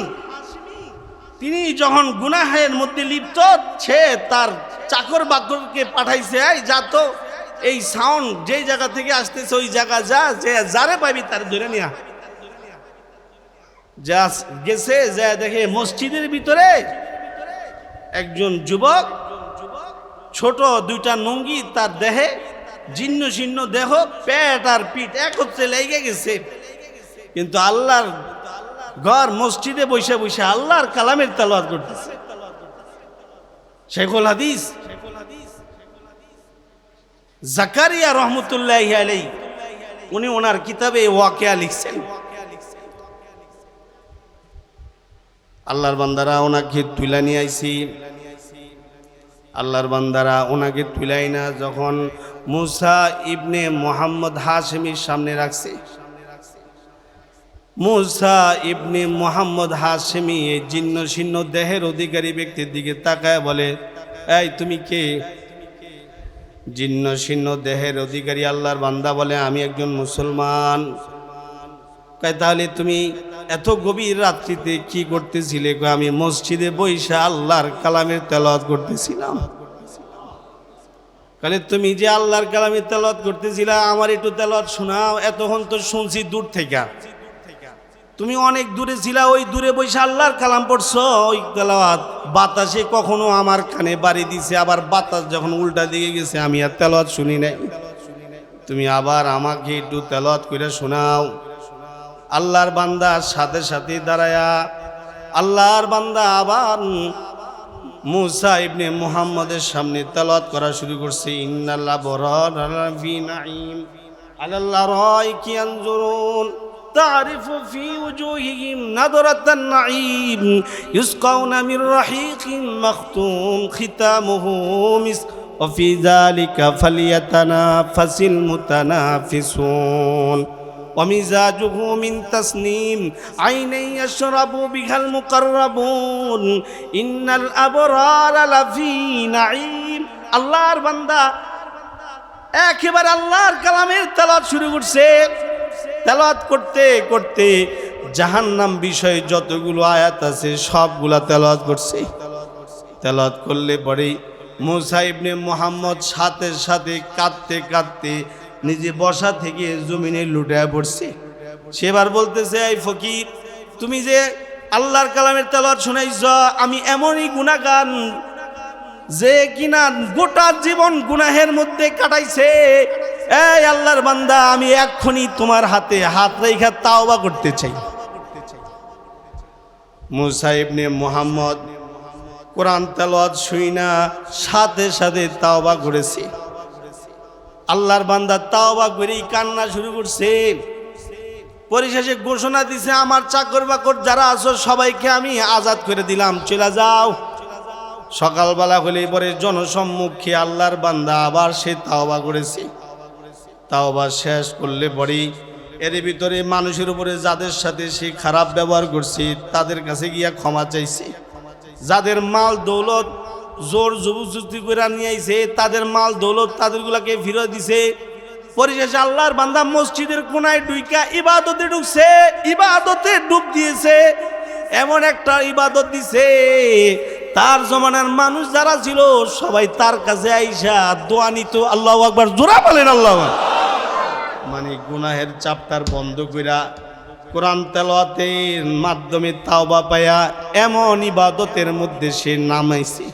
তিনি যখন গুনাহের মধ্যে লিপ্ত, সে তার চাকর বাকরকে পাঠাইছে, এই যা তো এই সাউন্ড যেই জায়গা থেকে আসতেছে ওই জায়গা যা, যে যারে পাবি তার ধরে নিয়া। যা গেছে, যা দেখে মসজিদের ভিতরে একজন যুবক, ছোট দুইটা নঙ্গি তার দেহে, জীর্ণ শীর্ণ দেহ, পেট আর পিঠ একত্রে লেগে গেছে। কিন্তু আল্লাহর ঘর মসজিদে বসে বসে আল্লাহর কালামের তেলাওয়াত করতেছে। শেখুল হাদিস জাকারিয়া রহমতুল্লাহি আলাইহি উনি ওনার কিতাবে ওয়াকিয়া লিখছেন। আল্লাহর বান্দারা ওনাকে তুলে নিয়ে আইছি। আল্লাহর বান্দারা ওনাকে তুলাই না যখন মুসা ইবনে মুহাম্মদ হাশমির সামনে রাখছে, মুসা ইবনে মুহাম্মদ হাশমি এই জীর্ণ শীর্ণ দেহের অধিকারী ব্যক্তির দিকে তাকায় বলে, এই তুমি কে? জীর্ণ শীর্ণ দেহের অধিকারী আল্লাহর বান্দা বলে, আমি একজন মুসলমান। কয় তাহলে তুমি এত গভীর রাত্রিতে কি করতেছিলে? আমি মসজিদে বইসা আল্লাহর কালামের তেলাওয়াত করতেছিলাম। তাহলে তুমি যে আল্লাহর কালামের তেলাওয়াত করতেছিলা, আমার একটু তেলাওয়াত শোনাও। এতক্ষণ তো শুনছি দূর থেকে, তুমি অনেক দূরে ছিলা, ওই দূরে বসে আল্লাহর কালাম পড়ছো। ওই তেলাওয়াত বাতাসে কখনো আমার কানে বাড়ি দিছে, আবার বাতাস যখন উল্টা দিকে গেছে আমি আর তেলাওয়াত শুনি নাই। তুমি আবার আমাকে একটু তেলাওয়াত করে শোনাও। আল্লাহর বান্দা সাথে সাথে দাঁড়ায়া আল্লাহর বান্দা আবার মুসা ইবনে মুহাম্মদের সামনে তেলাওয়াত করা শুরু করছে। ইন্নাল আবরারা ফি নাঈম আলাল আরাইকি ইয়ানজুরুন تعرف في وجوههم نضرة النعيم يسقون من رحيق مختوم ختامه مسك وفي ذلك فليتنافس المتنافسون ومزاجه من تسنيم عينا يشرب بها المقربون إن الأبرار لفي نعيم আল্লাহর বান্দা একেবারে আল্লাহর কালামের তেলাওয়াত শুরু করছে। তেলাওয়াত করতে করতে জাহান্নাম বিষয়ে যতগুলো আয়াত আছে সবগুলা তেলাওয়াত করছে। তেলাওয়াত করলে পরে মুসা ইবনে মুহাম্মদ সাথে সাথে কাঁদতে কাঁদতে নিজে বসা থেকে জমিনে লুটায় পড়ছে। সেবার বলতেছে, এই ফকির, তুমি যে আল্লাহর কালামের তেলাওয়াত শুনাইছ, আমি এমনই গুনাহগার যে কিনা গোটা জীবন গুনাহের মধ্যে কাটাইছে। এই আল্লাহর বান্দা, আমি এক্ষুনি তোমার হাতে হাত রেখে তাওবা করতে চাই। মুসা ইবনে মুহাম্মদ কোরআন তেলাওয়াত শুইনা সাথে সাথে তাওবা করেছে। আল্লাহর বান্দা তাওবা করেই কান্না শুরু করছে। পরিশেষে ঘোষণা দিছে, আমার চাকর বাকর যারা আছো সবাইকে আমি আজাদ করে দিলাম, চলে যাও। সকালবেলা হলে পরে জনসম্মুখে আল্লাহর বান্দা আবার সে তাওবা করেছে। তাওবা শেষ করলে পরে এর ভিতরে মানুষের উপরে যাদের সাথে সে খারাপ ব্যবহার করছে তাদের কাছে গিয়া ক্ষমা চাইছে। যাদের মাল দৌলত জোর জবরদস্তি করে নিয়ে আইছে, তাদের মাল দৌলত তাদেরগুলাকে ফিরত দিছে। পরিশেষে আল্লাহর বান্দা মসজিদের কোনায় ঢুইকা ইবাদতে ঢুকছে, ইবাদতে ডুব দিয়েছে। এমন একটা ইবাদত দিছে, তার জমানার মানুষ যারা ছিল সবাই তার কাছে আইসা দোয়া নিত। আল্লাহু আকবার, জোরা বলেন আল্লাহু আকবার। মানে গুনাহের চাপটার বন্ধ কইরা কোরআন তেলাওয়াতের মাধ্যমে তাওবা পায়া এমন ইবাদতের মধ্যে সে নামাইছে,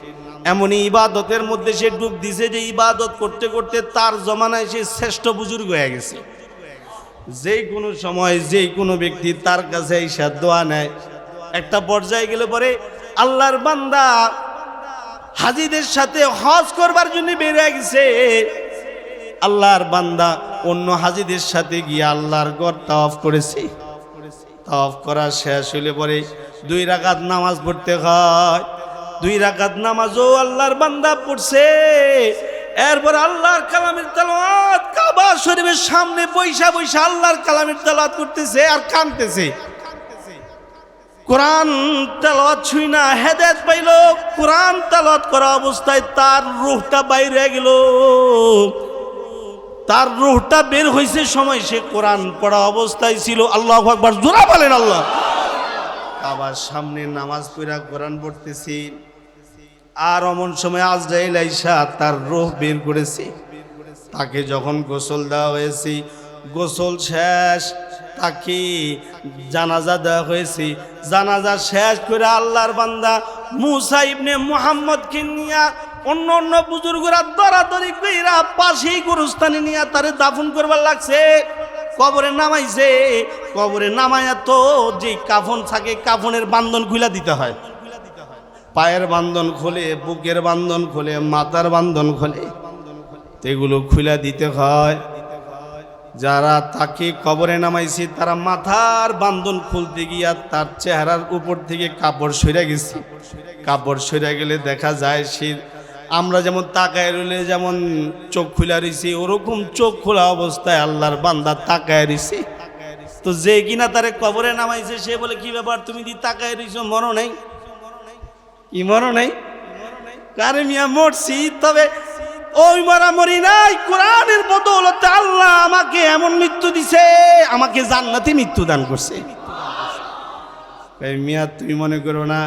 এমনই ইবাদতের মধ্যে সে ডুব দিছে যে ইবাদত করতে করতে তার জমানায় সে শ্রেষ্ঠ বুজুর্গ হয়ে গেছে। যে কোনো সময় যে কোনো ব্যক্তি তার কাছে আইসা দোয়া নেয়। একটা পর্যায়ে গেলে পরে আল্লাহর বান্দা হাজিদের সাথে হজ করবার জন্য বের হয়ে গেছে। আল্লাহর বান্দা অন্য হাজিদের সাথে গিয়ে আল্লাহর ঘর তাওয়াফ করেছে। তাওয়াফ করা শেষ হইলে পরে 2 রাকাত নামাজ পড়তে হয়। 2 রাকাত নামাজও আল্লাহর বান্দা পড়ছে। এরপর আল্লাহর কালামের তেলাওয়াত, কাবা শরীফের সামনে বৈশা বৈশা আল্লাহর কালামের তেলাওয়াত করতেছে আর কাঁদতেছে। কোরআন তেলাওয়াত ছুঁই না হেদায়েত পাইল। কোরআন তেলাওয়াত করা অবস্থায় তার রূহটা বাইরে হয়ে গেল। তার রূহটা বের হয়েছে সময় সে কোরআন পড়া অবস্থায় ছিল। আল্লাহু আকবার, জোরা বলেন আল্লাহ। আবার সামনে নামাজ পড়া কোরআন পড়তেছি, আর অমন সময় আজরাইল আইসা তার রূহ বের করেছে। তাকে যখন গোসল দেওয়া হয়েছে, গোসল শেষ, তাকে জানাজা দেওয়া হয়েছে। জানাজা শেষ করে আল্লাহর বান্দা মুসা ইবনে মুহাম্মদকে নিয়া অন্য অন্য বুজুর্গরা দরাদরি কইরা পাশেই গোরস্থানে নিয়ে তারে দাফন করবার লাগছে। কবরে নামাইছে। কবরে নামায়া তো যে কাফন থাকে, কাফনের বান্ধন খুলে দিতে হয়। পায়ের বান্ধন খোলে, বুকের বান্ধন খোলে, মাথার বান্ধন খোলে, এগুলো খুলে দিতে হয়। যারা তাকে কবরে নামাইছে তারা মাথার বান্ধন খুলতে গিয়া তার চেহারার উপর থেকে কাপড় সরে গেছে। কাপড় সরে গেলে দেখা যায় সে, আমরা যেমন তাকায় রইলে যেমন চোখ খুলে রয়েছে, ওরকম চোখ খোলা অবস্থায় আল্লাহর বান্দা তাকায় রয়েছে। তো যে কিনা তারে কবরে নামাইছে সে বলে, কি ব্যাপার তুমি দি তাকায় রয়েছ, মরো নাই? কি মরো নাই? কারে মিয়া মরছি, তবে ওই মরামরি নাই। কোরআনের বদৌলতে আল্লাহ আমাকে এমন মৃত্যু দিছে, আমাকে জান্নাতি মৃত্যু দান করছে। মিয়া তুমি মনে করো না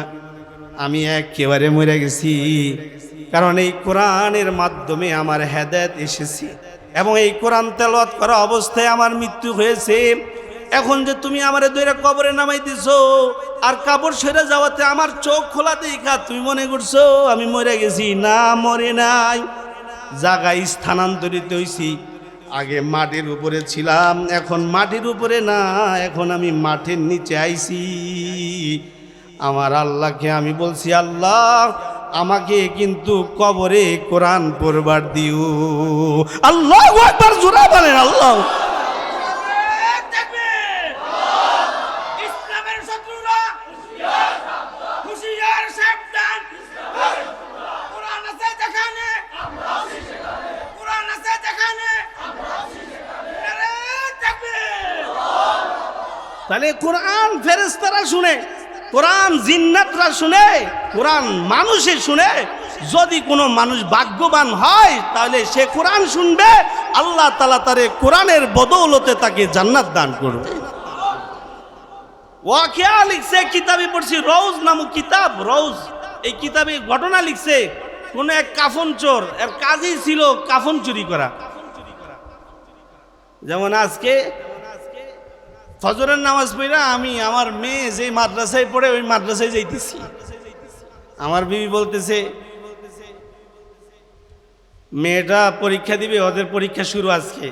আমি একেবারে মরে গেছি, কারণ এই কোরআনের মাধ্যমে আমার হেদায়েত এসেছে এবং এই কোরআন তেলাওয়াত করা অবস্থায় আমার মৃত্যু হয়েছে। এখন যে তুমি আমারে ধরে কবরে নামাই দিছো আর কাপড় সরে যাওয়াতে আমার চোখ খোলা দেখা তুমি মনে করছো আমি মরে গেছি। না, মরে নাই, জায়গায় স্থানান্তরিত হয়েছি। আগে মাটির উপরে ছিলাম, এখন মাটির উপরে না, এখন আমি মাটির নিচে আইছি। আমার আল্লাহকে আমি বলছি, আল্লাহ আমাকে কিন্তু কবরে কোরআন পড়বার দিও। আল্লাহু আকবার, জোরে বলেন আল্লাহ। ইসলামের শত্রুরা হুঁশিয়ার, সাবধান। কোরআন আছে যেখানে, কোরআন আছে যেখানে, তাহলে কোরআন ফেরেশতারা শুনে, কোরআন জিন্নাতরা শুনে, কোরআন মানুষে শুনে। যদি কোনো মানুষ ভাগ্যবান হয় তাহলে সে কোরআন শুনবে, আল্লাহ তাআলা তারে কোরআনের বদৌলতে তাকে জান্নাত দান করবে। ওয়াকিয়া লিখছে, কিতাবে পড়ছি, রৌজ নামক কিতাব, রৌজ, এই কিতাবে ঘটনা লিখছে। কোন এক কাফন চোর, এর কাজই ছিল কাফন চুরি করা। যেমন আজকে ফজরের নামাজ পড়া আমি আমার মেয়ে যে মাদ্রাসায় পড়ে ওই মাদ্রাসায় যাইতেছি। আমার বিবি বলতেছে মেয়েটা পরীক্ষা দিবে, ওদের পরীক্ষা শুরু আজকে,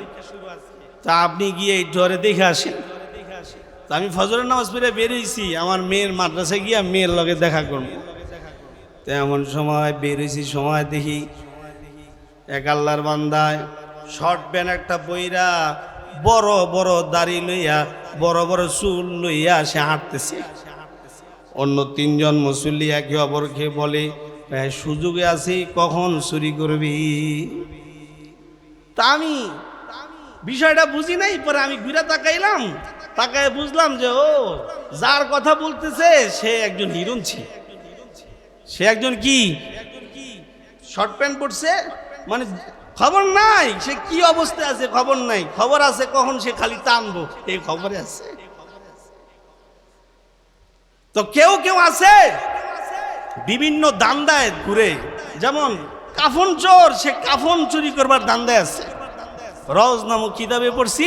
তা আপনি গিয়ে এই ডরে দেখে আসেন। তা আমি ফজরের নামাজ পড়ে বেরিয়েছি আমার মেয়ের মাদ্রাসায় গিয়ে মেয়ের লগে দেখা করব। তো এমন সময় বেরিয়েছি, সময় দেখি এক আল্লাহর বান্দায় শর্ট প্যান্ট একটা বইরা, বড় বড় দাড়ি লইয়া, বড় বড় চুল লইয়া সে হাঁটতেছে। অন্য 3 জন মুসল্লি একে অপরকে বলে, সুযোগে আছি, কখন চুরি করবি? তা আমি বিষয়টা বুঝি নাই, পরে আমি ঘুরে তাকাইলাম, তাকায় বুঝলাম যে ও যার কথা বলতেছে সে একজন হিরণ ছিল। সে একজন কি শর্ট প্যান্ট পরছে, মানে খবর নাই সে কি অবস্থায় আছে, খবর নাই। খবর আছে কখন সে খালি টানবো, এই খবরে আছে। তো কেউ কেউ আছে বিভিন্ন দান্দায় ঘুরে, যেমন কাফন চোর, সে কাফন চুরি করবার দান্দায় আছে। রওজ নামক কিতাবে পড়ছি,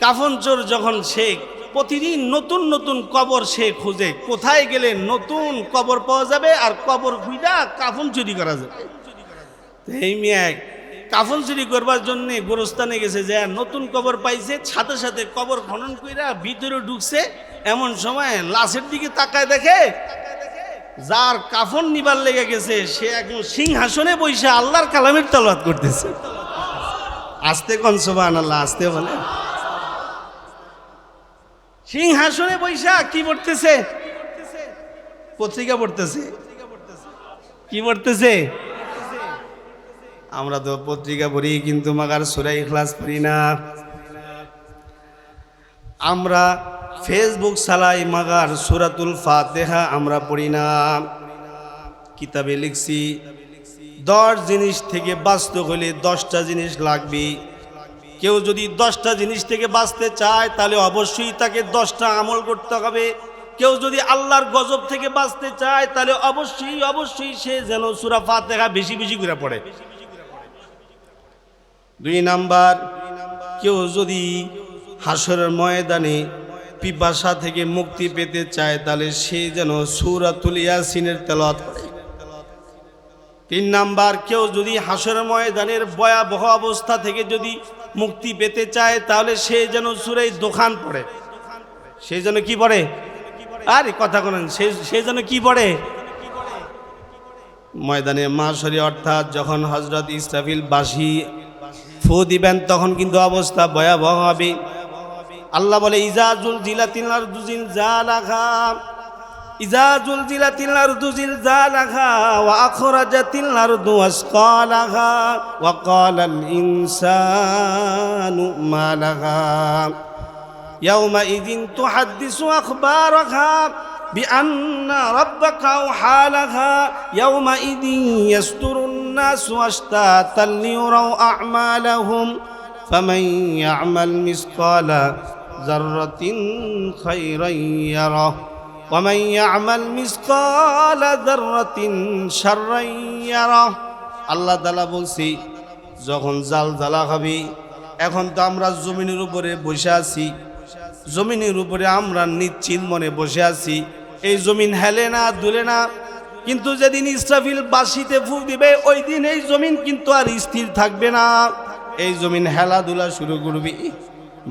কাফন চোর যখন সে প্রতিদিন নতুন নতুন কবর সে খুঁজে, কোথায় গেলে নতুন কবর পাওয়া যাবে আর কবর খুঁজা কাফন চুরি করা যাবে। এই মিয়া কাফন চুরি করবার জন্য গোরস্থানে গেছে, যে নতুন কবর পাইছে, সাথে সাথে কবর খনন কইরা ভিতরে ঢুকছে। এমন সময় লাশের দিকে তাকায় দেখে যার কাফন নিবার লেগে গেছে সে একদম সিংহাসনে বসে আল্লাহর কালামের তেলাওয়াত করতেছে। আস্তে কোন সুবহানাল্লাহ, আস্তে বলে। সিংহাসনে বৈশা কি পড়তেছে? পত্রিকা পড়তেছে। কি পড়তেছে? আমরা তো পত্রিকা পড়ি কিন্তু মাগার সূরা ইখলাস পড়ি না। আমরা ফেসবুক চালাই মাগার সূরাতুল ফাতিহা আমরা পড়ি না। কিতাবে লিখছি 10 জিনিস থেকে বাঁচতে হলে 10টা জিনিস লাগবে। কেউ যদি 10টা জিনিস থেকে বাঁচতে চায় তাহলে অবশ্যই তাকে 10টা আমল করতে হবে। কেউ যদি আল্লাহর গজব থেকে বাঁচতে চায় তাহলে অবশ্যই সে যেন সূরা ফাতিহা বেশি বেশি করে পড়ে। 2 নাম্বার, কেউ যদি হাসরের ময়দানে পিপাসা থেকে মুক্তি পেতে চায় তাহলে সে যেন সূরাতুল ইয়াসিনের তেলাওয়াত করে। 3 নাম্বার, কেউ যদি হাসরের ময়দানের ভয়াবহ অবস্থা থেকে যদি মুক্তি পেতে চায় তাহলে সে যেন সূরা দোখান পড়ে। সে যেন কি পড়ে? আরে কথা বলেন, সে যেন কি পড়ে? ময়দানে মাশরি, অর্থাৎ যখন হযরত ইসরাফিল বাঁশি ফু দিবেন তখন কিন্তু অবস্থা ভয়াবহ হবে। আল্লাহ বলে ইজা জুলজিলাতিল আরদু জিলজালাহা, ইজা জুলজিলাতিল আরদু জিলজালাহা ওয়া আখরাজাতিল আরদু আসকালাহা ওয়া ক্বালাল ইনসানু মা লাহা ইয়াওমা ইযিন তুহাদ্দিসু আখবারাহা বিআন্না রাব্বাকা আওহা লাহা ইয়াওমা ইযিন ইয়াসতুরুন নাসু আশতাতান লিয়ুরাউ আ'মালাহুম ফামান ইয়া'মাল মিসকালা যাররাতিন খায়রান ইয়ারাহ ومن يعمل مثقال ذرة شرا يره। আল্লাহ তাআলা বলছি যখন জালজালা হবে, এখন তো আমরা জমিনের উপরে বসে আছি, জমিনের উপরে আমরা নিশ্চিন্ত মনে বসে আছি, এই জমিন হেলে না দুলে না। কিন্তু যেদিন ইসরাফিল বাঁশিতে ফুঁক দিবে ওই দিন এই জমিন কিন্তু আর স্থির থাকবে না, এই জমিন হেলাধুলা শুরু করবে।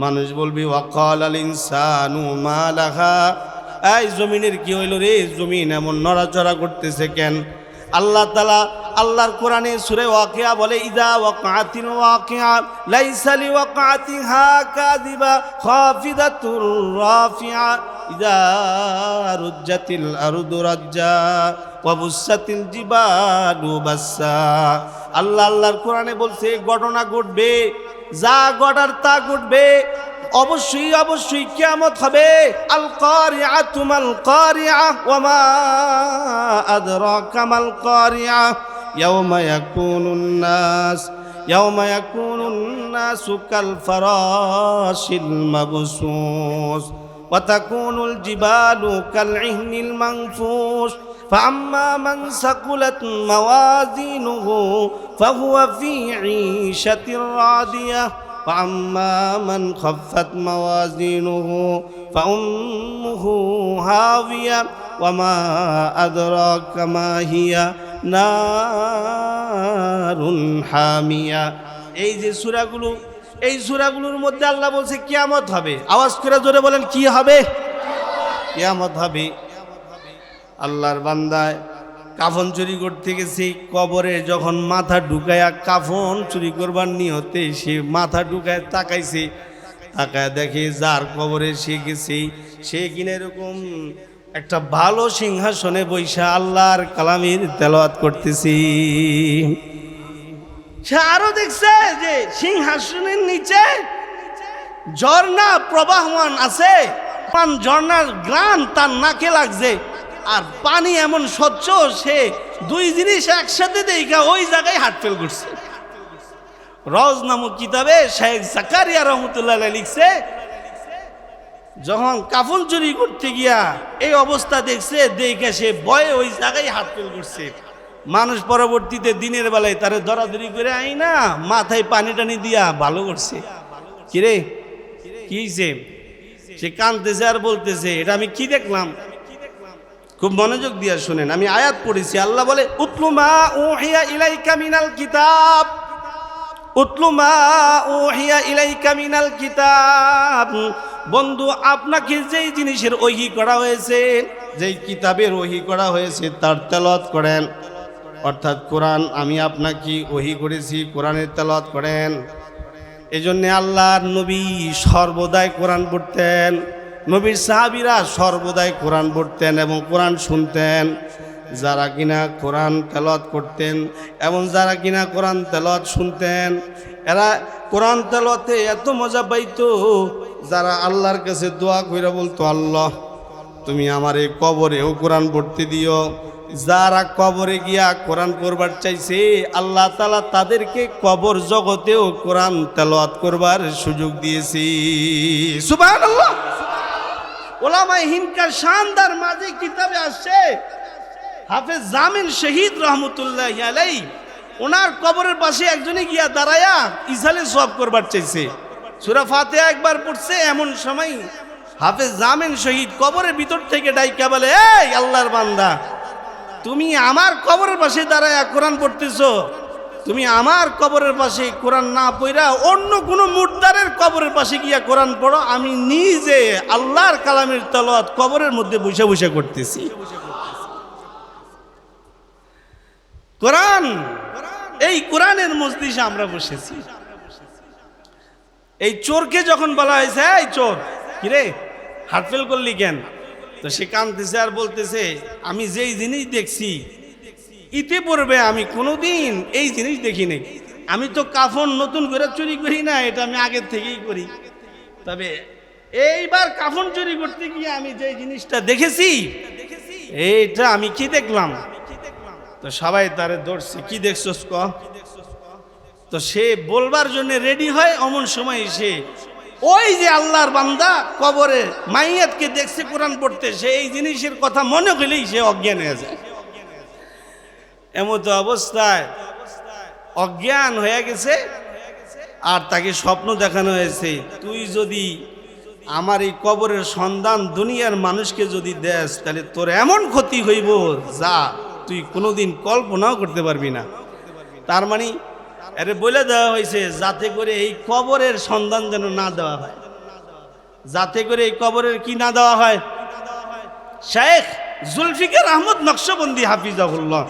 মানুষ বলবে ওয়াকালাল ইনসানু মা লাহা, এই জমিনের কি হইল রে, জমিন এমন নড়াচড়া করতেছে কেন? আল্লাহ তাআলা আল্লাহর কোরআনে সূরা ওয়াকিয়া বলে ইযা ওয়াকাতিল ওয়াকিয়া লাইসা লিওয়াকাতিহা কাযিবা খাফিদাতুর রাফিআ ইযা রুজ্জাতিল আরদু রাজ্জা ওয়া বুসাতিল জিবালু বাসসা। আল্লাহর কোরআনে বলছে ঘটনা ঘটবে, যা ঘটার তা ঘটবে, অবশ্যই কিয়ামত হবে। আল কারিআতু মাল কারিআ ওয়া মা আদরাকা মাল কারিআ ইয়াওমা ইয়াকুনুন নাসু কাল ফারাশিল মাবসুস ওয়া তাকুনুল জিবালু কাল ইহনিল মানফুস فأما من ثقلت موازينه فهو في عيشة راضية وأما من خفت موازينه فأمه هاوية وما أدراك ما هي نار حامية। এই যে সূরাগুলো, এই সূরাগুলোর মধ্যে আল্লাহ বলছে কিয়ামত হবে। আওয়াজ করে জোরে বলেন কি হবে? কিয়ামত হবে। আল্লাহর বান্দায় কাফন চুরি করতে গেছে, কবরে যখন মাথা ঢুকায়া কাফন চুরি করবার নিয়তে সে মাথা ঢুকায় তাকাইছে, তাকায় দেখে যার কবরে সে গেছে সে কিনা এরকম একটা ভালো সিংহাসনে বৈশা আল্লাহর কালামের তেলাওয়াত করতেছি। সে আরো দেখছে যে সিংহাসনের নিচে ঝর্ণা প্রবাহমান আছে, ঝর্ণার গ্রান তার নাকে লাগছে। আর পানি এমন স্বচ্ছ, সে দুই জিনিস একসাথে দেখা ওই জায়গায় হার্ট ফেল করছে। রওজ নামক কিতাবে শেখ জাকারিয়া রহমতুল্লাহ লিখছে, যখন কাফন চুরি করতে গিয়া এই অবস্থা দেখছে, দেখে সে ভয়ে ওই জায়গায় হাত ফেল করছে। মানুষ পরবর্তীতে দিনের বেলায় তারে দরাদরি করে আই না মাথায় পানি টানি দিয়া ভালো করছে। কিরে কি হইছে? সে কাঁদতেছে আর বলতেছে, এটা আমি কি দেখলাম? খুব মনোযোগ দিয়া শুনেন, আমি আয়াত পড়েছি। আল্লাহ বলে, উতলু মা উহিয়া ইলাইকা মিনাল কিতাব, উতলু মা উহিয়া ইলাইকা মিনাল কিতাব। বন্ধু, আপনাকে যেই জিনিসের ওহী করা হয়েছে, যেই কিতাবের ওহী করা হয়েছে তার তেলাওয়াত করেন। অর্থাৎ কোরআন আমি আপনাকে ওহী করেছি, কোরআনের তেলাওয়াত করেন। এজন্য আল্লাহর নবী সর্বদাই কোরআন পড়তেন, নবীর সাহাবীরা সর্বদাই কোরআন পড়তেন এবং কোরআন শুনতেন। যারা কিনা কোরআন তেলাওয়াত করতেন এবং যারা কিনা কোরআন তেলাওয়াত শুনতেন, এরা কোরআন তেলাওয়াতে এত মজা পাইতো, যারা আল্লাহর কাছে দোয়া কইরা বলতো, আল্লাহ তুমি আমার এই কবরেও কোরআন পড়তে দিও। যারা কবরে গিয়া কোরআন পড়বার চাইছে, আল্লাহ তাআলা তাদেরকে কবর জগতেও কোরআন তেলাওয়াত করবার সুযোগ দিয়েছি। সুবহানাল্লাহ। উলামায়ে হিন্দকার শানদার মাঝে কিতাবে আসছে, হাফেজ জামিল শহীদ রহমতুল্লাহ আলাইহি ওনার কবরের পাশে একজনে গিয়া দাঁড়ায়া ইসালে সওয়াব করবার চাইছে। সূরা ফাতিহা একবার পড়ছে, এমন সময় হাফেজ জামিল শহীদ কবরের ভিতর থেকে ডাইকা বলে, এই আল্লাহর বান্দা, তুমি আমার কবরের পাশে দাঁড়ায়া কোরআন পড়তেছো, তুমি আমার কবরের পাশে কোরআন না পড়া অন্য কোনো মুর্দারের কবরের পাশে গিয়া কোরআন পড়ো, আমি নিজে আল্লাহর কালামের তেলাওয়াত কবরের মধ্যে বসে বসে করতেছি। কোরআন, এই কোরআনের মজলিসে আমরা বসেছি। এই চোরকে যখন বলা হয়েছে, এই চোর কিরে হার্ট ফেল করলি কেন? তো সে কাঁদতেছে আর বলতেছে, আমি যেই জিনিস দেখছি ইতিপূর্বে আমি কোনোদিন এই জিনিস দেখি নাই। আমি তো কাফন নতুন করে চুরি করি না, এটা আমি আগের থেকেই করি। তবে এইবার কাফন চুরি করতে গিয়ে আমি যে জিনিসটা দেখেছি, এইটা আমি কি দেখলাম? তো সবাই তারে ধরছে, কি দেখছস ক? তো সে বলবার জন্য রেডি হয়, অমন সময় সে ওই যে আল্লাহর বান্দা কবরে মাইয়াতকে দেখছে কোরআন পড়তে, সে এই জিনিসের কথা মনে করলেই সে অজ্ঞান হয়ে যায়। এমতো অবস্থায় অজ্ঞান হয়ে গেছে, আর তাকে স্বপ্ন দেখানো হয়েছে, তুই যদি আমার এই কবরের সন্ধান দুনিয়ার মানুষকে যদি দেস, তাহলে তোর এমন ক্ষতি হইব যা তুই কোনোদিন কল্পনাও করতে পারবি না। তার মানে আরে বলে দেওয়া হয়েছে যাতে করে এই কবরের সন্ধান যেন না দেওয়া হয়, যাতে করে এই কবরের কি না দেওয়া হয়। শেখ জুলফিকার আহমদ নকশবন্দি হাফিজাহুল্লাহ,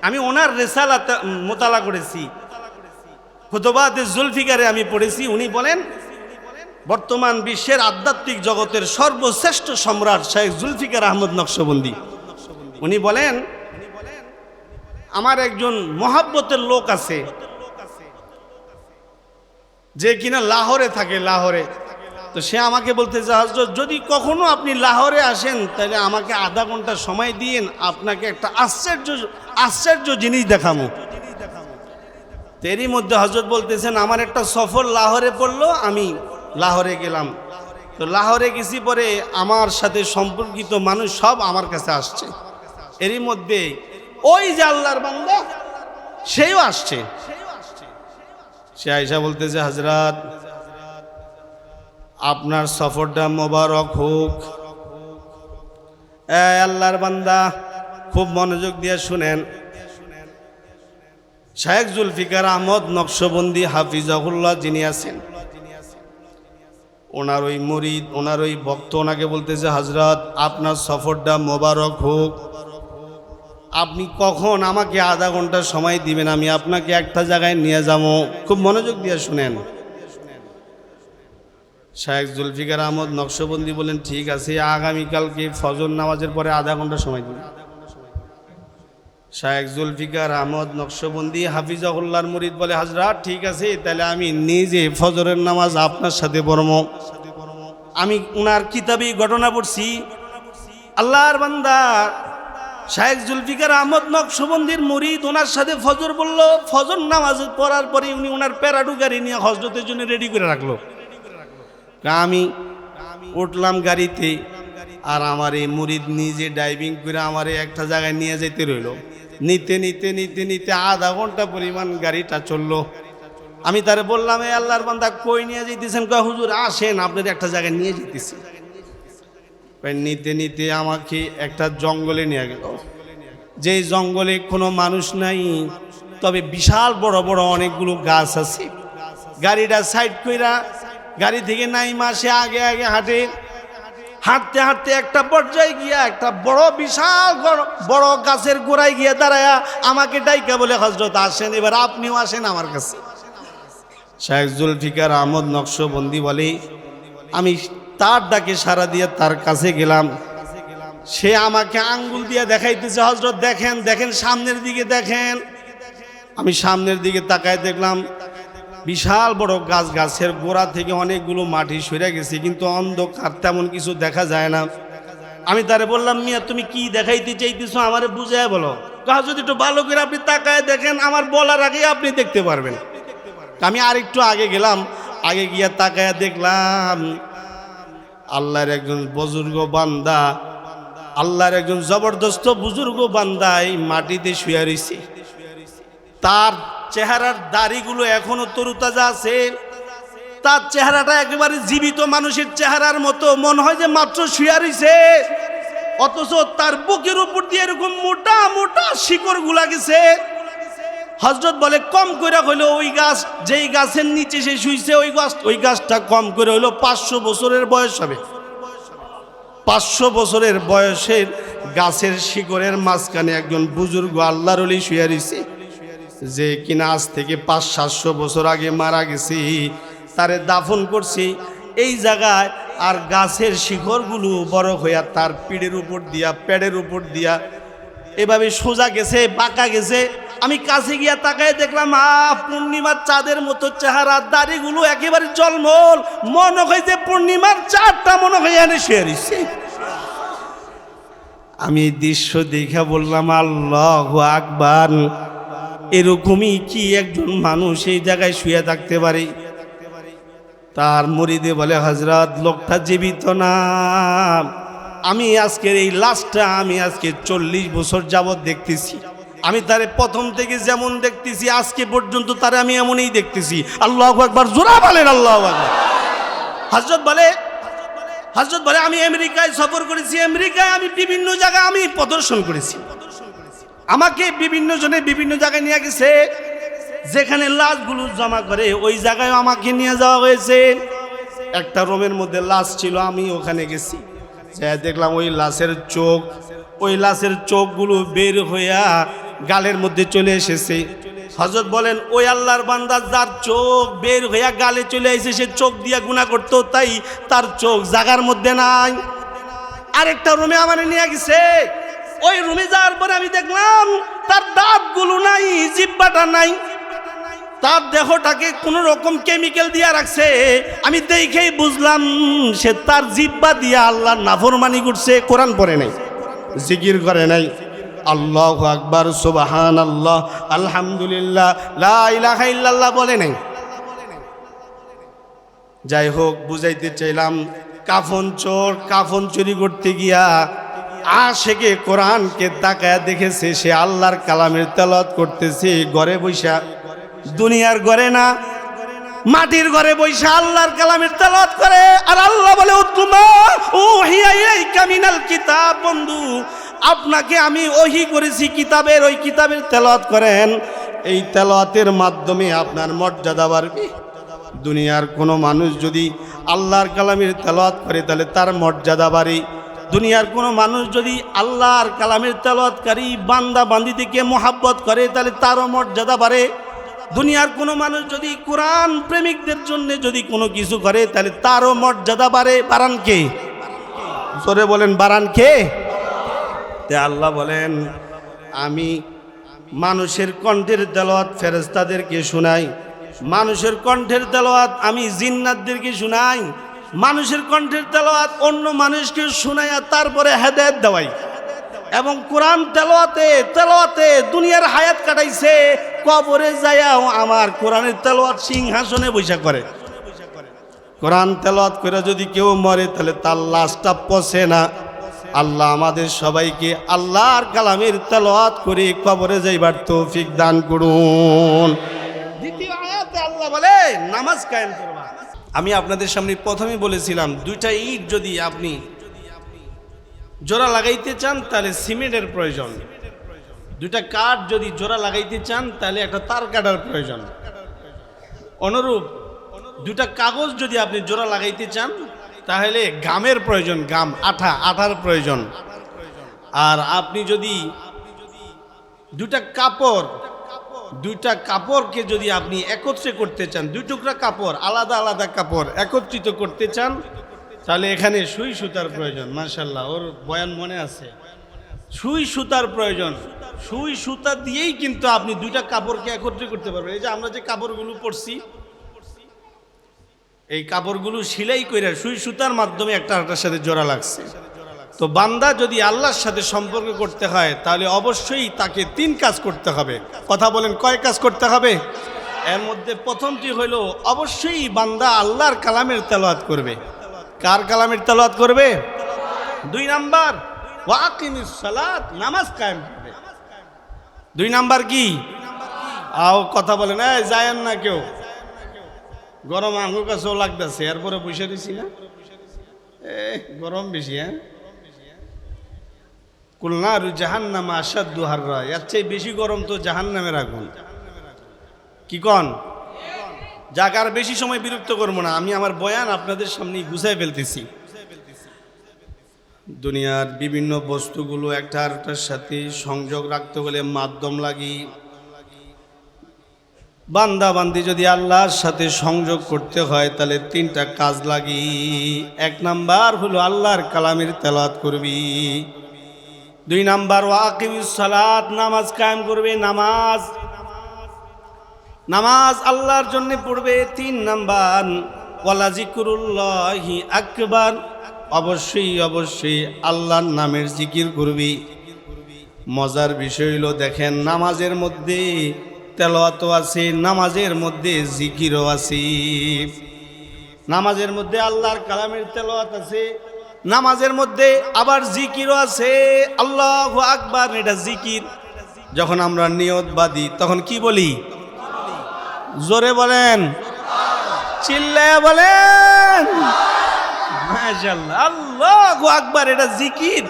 আমি ওনার রিসালাত মোতালা করেছি, খুতবাতে জুলফিকারে আমি পড়েছি। উনি বলেন, বর্তমান বিশ্বের আধ্যাত্মিক জগতের সর্বশ্রেষ্ঠ সম্রাট শেখ জুলফিকার আহমদ নকশবন্দি, উনি বলেন, আমার একজন মহাব্বতের লোক আছে যে কিনা লাহোরে থাকে, লাহোরে। তো সে আমাকে বলতেছে, হযরত যদি কখনো আপনি লাহোরে আসেন তাহলে আমাকে আধা ঘন্টা সময় দিয়েন, আপনাকে একটা আশ্চর্য জিনিস দেখাবো। এরই মধ্যে হযরত বলতেছেন, আমার একটা সফর লাহোরে পড়লো, আমি লাহোরে গেলাম। তো লাহোরে গেছি, পরে আমার সাথে সম্পর্কিত মানুষ সব আমার কাছে আসছে। এরই মধ্যে ওই যে আল্লাহর বান্দা সেও আসছে। সে আয়েশা বলতেছে, হযরত আপনার সফরটা মোবারক হোক। আল্লাহর বান্দা খুব মনোযোগ দিয়ে শুনেন, শেখ জুলফিকার আহমদ নকশবন্দি হাফিজাহুল্লাহ যিনি আছেন, ওনার ওই মুরিদ, ওনার ওই ভক্ত ওনাকে বলতেছে, হযরত আপনার সফরটা মোবারক হোক, আপনি কখন আমাকে আধা ঘন্টা সময় দিবেন, আমি আপনাকে একটা জায়গায় নিয়ে যাব। খুব মনোযোগ দিয়ে শুনেন। শেখ জুলফিকার আহমদ নকশবন্দি বলেন, ঠিক আছে, আগামীকালকে ফজর নামাজের পরে আধা ঘন্টা সময় দিন। শেখ জুলফিকার আহমদ নকশবন্দি হাফিজাহুল্লাহর মুরিদ বলে, হযরত ঠিক আছে, তাহলে আমি নিজে ফজরের নামাজ আপনার সাথে পড়ব। আমি উনার কিতাবে ঘটনা পড়ছি, আল্লাহর বান্দা শায়েখ জুলফিকার আহমদ নকশবন্দির মুরিদ ওনার সাথে ফজর বলল। ফজর নামাজ পড়ার পরে উনি ওনার প্যারাডু গাড়ি নিয়ে হজরতের জন্য রেডি করে রাখলো। আমি উঠলাম গাড়িতে, আর আমার এই মুরিদ নিজে ড্রাইভিং করে আমারে একটা জায়গায় নিয়ে যেতে রইল। নিতে নিতে নিতে নিতে আধা ঘন্টা পরিমাণ গাড়িটা চললো। আমি তারে বললাম, এই আল্লাহর বান্দা কই নিয়ে যেতেছেন? কয় হুজুর আসেন, আপনার একটা জায়গায় নিয়ে যেতেছি। নিতে নিতে আমাকে একটা জঙ্গলে নিয়ে গেল, যেই জঙ্গলে কোনো মানুষ নাই, তবে বিশাল বড় বড় অনেকগুলো গাছ আছে। গাড়িটা সাইড কইরা গাড়ি থেকে নাইমা সে আগে আগে হাঁটে। হাঁটতে হাঁটতে একটা পর্যায়ে গিয়া একটা বড় বিশাল বড় গাছের গোড়ায় গিয়া দাঁড়ায়া আমাকে ডাইকা বলে, হযরত আসেন, এবার আপনিও আসেন আমার কাছে। শায়েখ জুলফিকার আহমদ নকশবন্দি বলে, আমি তার ডাকে সাড়া দিয়ে তার কাছে গেলাম। সে আমাকে আঙ্গুল দিয়ে দেখাইতেছে, হযরত দেখেন দেখেন, সামনের দিকে দেখেন। আমি সামনের দিকে তাকায় দেখলাম বিশাল বড় গাছ, গাছের গোড়া থেকে অনেকগুলো মাটি সরে গেছে, কিন্তু অন্ধকার, তেমন কিছু দেখা যায় না। আমি তারে বললাম, মিয়া তুমি কি দেখাইতে চাইতেছো আমারে বুঝায় বলো। কাজ যদি একটু ভালো করে আপনি তাকায় দেখেন, আমার বলার আগে আপনি দেখতে পারবেন। আমি আরেকটু আগে গেলাম, আগে গিয়া তাকায় দেখলাম আল্লাহর একজন বুজুর্গ বান্দা, আল্লাহর একজন জবরদস্ত বুজুর্গ বান্দা এই মাটিতে শুয়ে রয়েছে। তার চেহারার দাড়িগুলো এখনো তরুতাজা আছে। তার চেহারাটা একেবারে জীবিত মানুষের চেহারার মতো, মনে হয় যে মাত্র শুয়ে রয়েছে। অথচ তার বুকের উপর দিয়ে এরকম মোটা মোটা শিকড় গুলা গেছে। হযরত বলে, কম করে হইলো ওই গাছ, যেই গাছের নিচে সে শুইছে ওই গাছটা কম করে হইলো 500 বছরের বয়স হবে। 500 বছরের বয়সের গাছের শিকড়ের মাঝখানে একজন বুজুর্গ আল্লাহর ওলি শুয়ে রয়েছে, যে কিনা আজ থেকে 500-700 বছর আগে মারা গেছে। তারে দাফন করছি এই জায়গায়, আর গাছের শিকড়গুলো বড় হইয়া তার পিঠের উপর দিয়া, পেটের উপর দিয়া এভাবে সোজা গেছে, বাঁকা গেছে। আমি কাছে গিয়া তাকায় দেখলাম পূর্ণিমার চাঁদের মতো চেহারা, দাড়িগুলো একেবারে জলমল, মনে হয় যে পূর্ণিমার চাঁদটা মনে হয় এনে শুয়ে রয়েছে। আমি এই দৃশ্য দেখা বললাম, আল্লাহু আকবার, এরকমই কি একজন মানুষ এই জায়গায় শুয়ে থাকতে পারে? তার মুরিদে বলে, হযরত লোকটা জীবিত না। আমি আজকের এই লাশটা আমি আজকে 40 বছর যাবৎ দেখতেছি। আমি তারে প্রথম থেকে যেমন দেখতেছি আজকে পর্যন্ত তারে আমি এমনই দেখতেছি। আল্লাহু আকবার, জোরে বলেন আল্লাহু আকবার। হযরত বলে আমি আমেরিকায় সফর করেছি, আমেরিকায় আমি বিভিন্ন জায়গায় আমি প্রদর্শন করেছি। আমাকে বিভিন্ন জনে বিভিন্ন জায়গায় নিয়ে গেছে, যেখানে লাশগুলো জমা করে ওই জায়গায় আমাকে নিয়ে যাওয়া হয়েছে। একটা রুমের মধ্যে লাশ ছিল, আমি ওখানে গেছি, দেখলাম ওই লাশের চোখগুলো বের হইয়া গালের মধ্যে চলে এসেছে। হযরত বলেন, ওই আল্লাহর বান্দা যার চোখ বের হইয়া গালে চলে এসে সে চোখ দিয়া গুনাহ করতো, তাই তার চোখ জাগার মধ্যে নাই। আরেকটা রুমে আমার নিয়ে গেছে, ওই রুমে যাওয়ার পরে আমি দেখলাম তার দাঁতগুলো নাই, জিহ্বাটা নাই, তার দেহটাকে কোনো রকম কেমিক্যাল দিয়া রাখছে। আমি দেখেই বুঝলাম সে তার জিহ্বা দিয়া আল্লাহর নাফরমানি করছে, কোরআন পড়ে নাই, জিকির করে নাই। আল্লাহু আকবার, সুবহানাল্লাহ, আলহামদুলিল্লাহ, লা ইলাহা ইল্লাল্লাহ বলে নাই। যাই হোক, বুঝাইতে চাইলাম, কাফন চোর কাফন চুরি করতে গিয়া আশেকে কোরআনকে তাকায়া দেখেছে সে আল্লাহর কালামের তেলাওয়াত করতেছে ঘরে বৈশা, দুনিয়ার ঘরে না, মাটির ঘরে বৈশা আল্লাহর কালামের তেলাওয়াত করে। আর আল্লাহ বলে, উতলুমা উহিয়া ইলাইকা মিনাল কিতাব, বন্ধু আপনাকে আমি ওহী করেছি কিতাবের, ওই কিতাবের তেলাওয়াত করেন। এই তেলাওয়াতের মাধ্যমে আপনার মর্যাদা বাড়বে। দুনিয়ার কোনো মানুষ যদি আল্লাহর কালামের তেলাওয়াত করে তাহলে তার মর্যাদা বাড়ে। দুনিয়ার কোনো মানুষ যদি আল্লাহর কালামের তেলাওয়াতকারী বান্দা বান্দিদেরকে মোহাব্বত করে তাহলে তারও মর্যাদা বাড়ে। দুনিয়ার কোনো মানুষ যদি কোরআন প্রেমিকদের জন্য যদি কোনো কিছু করে তাহলে তারও মর্যাদা বাড়ে। বাড়ান কে? জোরে বলেন, বাড়ান কে? আল্লাহ বলেন, আমি মানুষের কণ্ঠের তেলাওয়াত ফেরেশতাদেরকে শোনাই, মানুষের কণ্ঠের তেলাওয়াত আমি জিন্নাতদেরকে শোনাই। মানুষের কণ্ঠের তেলাওয়াত অন্য মানুষকে শোনায়া তারপরে হেদায়েত দেওয়াই, এবং কোরআন তেলাওয়াতে দুনিয়ার হায়াত কাটাইছে, কবরে যায়াও আমার কোরআনের তেলাওয়াত সিংহাসনে বৈশা করে। কোরআন তেলাওয়াত করে যদি কেউ মরে তাহলে তার লাশটা পচে না। আল্লাহ আমাদের সবাইকে আল্লাহর কালামের তেলাওয়াত করে কবরে যাইবার তৌফিক দান করুন। দ্বিতীয় আয়াতে আল্লাহ বলে নামাজ কায়েম করবা। আমি আপনাদের সামনে প্রথমে বলেছিলাম দুইটা ইট যদি আপনি জোড়া লাগাইতে চান তাহলে সিমেন্টের প্রয়োজন, দুইটা কাঠ যদি জোড়া লাগাইতে চান তাহলে একটা তার কাটার প্রয়োজন। অনুরূপ দুইটা কাগজ যদি আপনি জোড়া লাগাইতে চান তাহলে গামের প্রয়োজন, গাম আঠার প্রয়োজন। আর আপনি যদি দুইটা কাপড়কে যদি আপনি একত্রে করতে চান, দুই টুকরা কাপড় আলাদা আলাদা কাপড় একত্রিত করতে চান তাহলে এখানে সুই সুতার প্রয়োজন। মাশাআল্লাহ, ওর বয়ান মনে আছে, সুই সুতার প্রয়োজন। সুই সুতা দিয়েই কিন্তু আপনি দুইটা কাপড়কে একত্রে করতে পারবেন। এই যে আমরা যে কাপড়গুলো পরছি, এই কাপড়গুলো সেলাই করে সুই সুতার মাধ্যমে একটার সাথে জোড়া লাগছে। তো বান্দা যদি আল্লাহর সাথে সম্পর্ক করতে হয় তাহলে অবশ্যই তাকে 3 কাজ করতে হবে। কথা বলেন, কয় কাজ করতে হবে? এর মধ্যে প্রথমটি হলো অবশ্যই বান্দা আল্লাহর কালামের তেলাওয়াত করবে। কার কালামের তেলাওয়াত করবে? 2 নাম্বার ওয়াকিমিস সালাত, নামাজ কায়েম করবে। 2 নাম্বার কি? কথা বলেন, যায়েন না কেউ, গরম আঙ্গুর কাছেও লাগতেছে, এরপরে বসে দিছি না, গরম বেশি। কুলনারু জাহান্নামা আশাদ্দু হাররা, এর চেয়ে বেশি গরম তো জাহান্নামের আগুন। কি কন? যাক, আর বেশি সময় বিরক্ত করবো না, আমি আমার বয়ান আপনাদের সামনে গুছাই ফেলতেছি। দুনিয়ার বিভিন্ন বস্তুগুলো একটা আরেকটার সাথে সংযোগ রাখতে হলে মাধ্যম লাগি। বান্দা বান্দি যদি আল্লাহর সাথে সংযোগ করতে হয় তাহলে 3টা কাজ লাগি। 1 নাম্বার হলো আল্লাহর কালামের তেলাওয়াত করবি। 2 নাম্বার ওয়াকিমিস সালাত, নামাজ কায়েম করবে। নামাজ আল্লাহর জন্য পড়বে। 3 নাম্বার ওয়ালা জিকুরুল্লাহি আকবার, অবশ্যই আল্লাহর নামের জিকির করবি। মজার বিষয় হলো দেখেন, নামাজের মধ্যে তেলাওয়াতও আছে, নামাজের মধ্যে জিকিরও আছে। নামাজের মধ্যে আল্লাহর কালামের তেলাওয়াত আছে, নামাজের মধ্যে আবার জিকিরও আছে। আল্লাহু আকবার, এটা জিকির। যখন আমরা নিয়ত বাঁধি তখন কি বলি? জোরে বলেন, চিল্লায়া বলেন, মাশাআল্লাহ, আল্লাহু আকবার, এটা জিকির।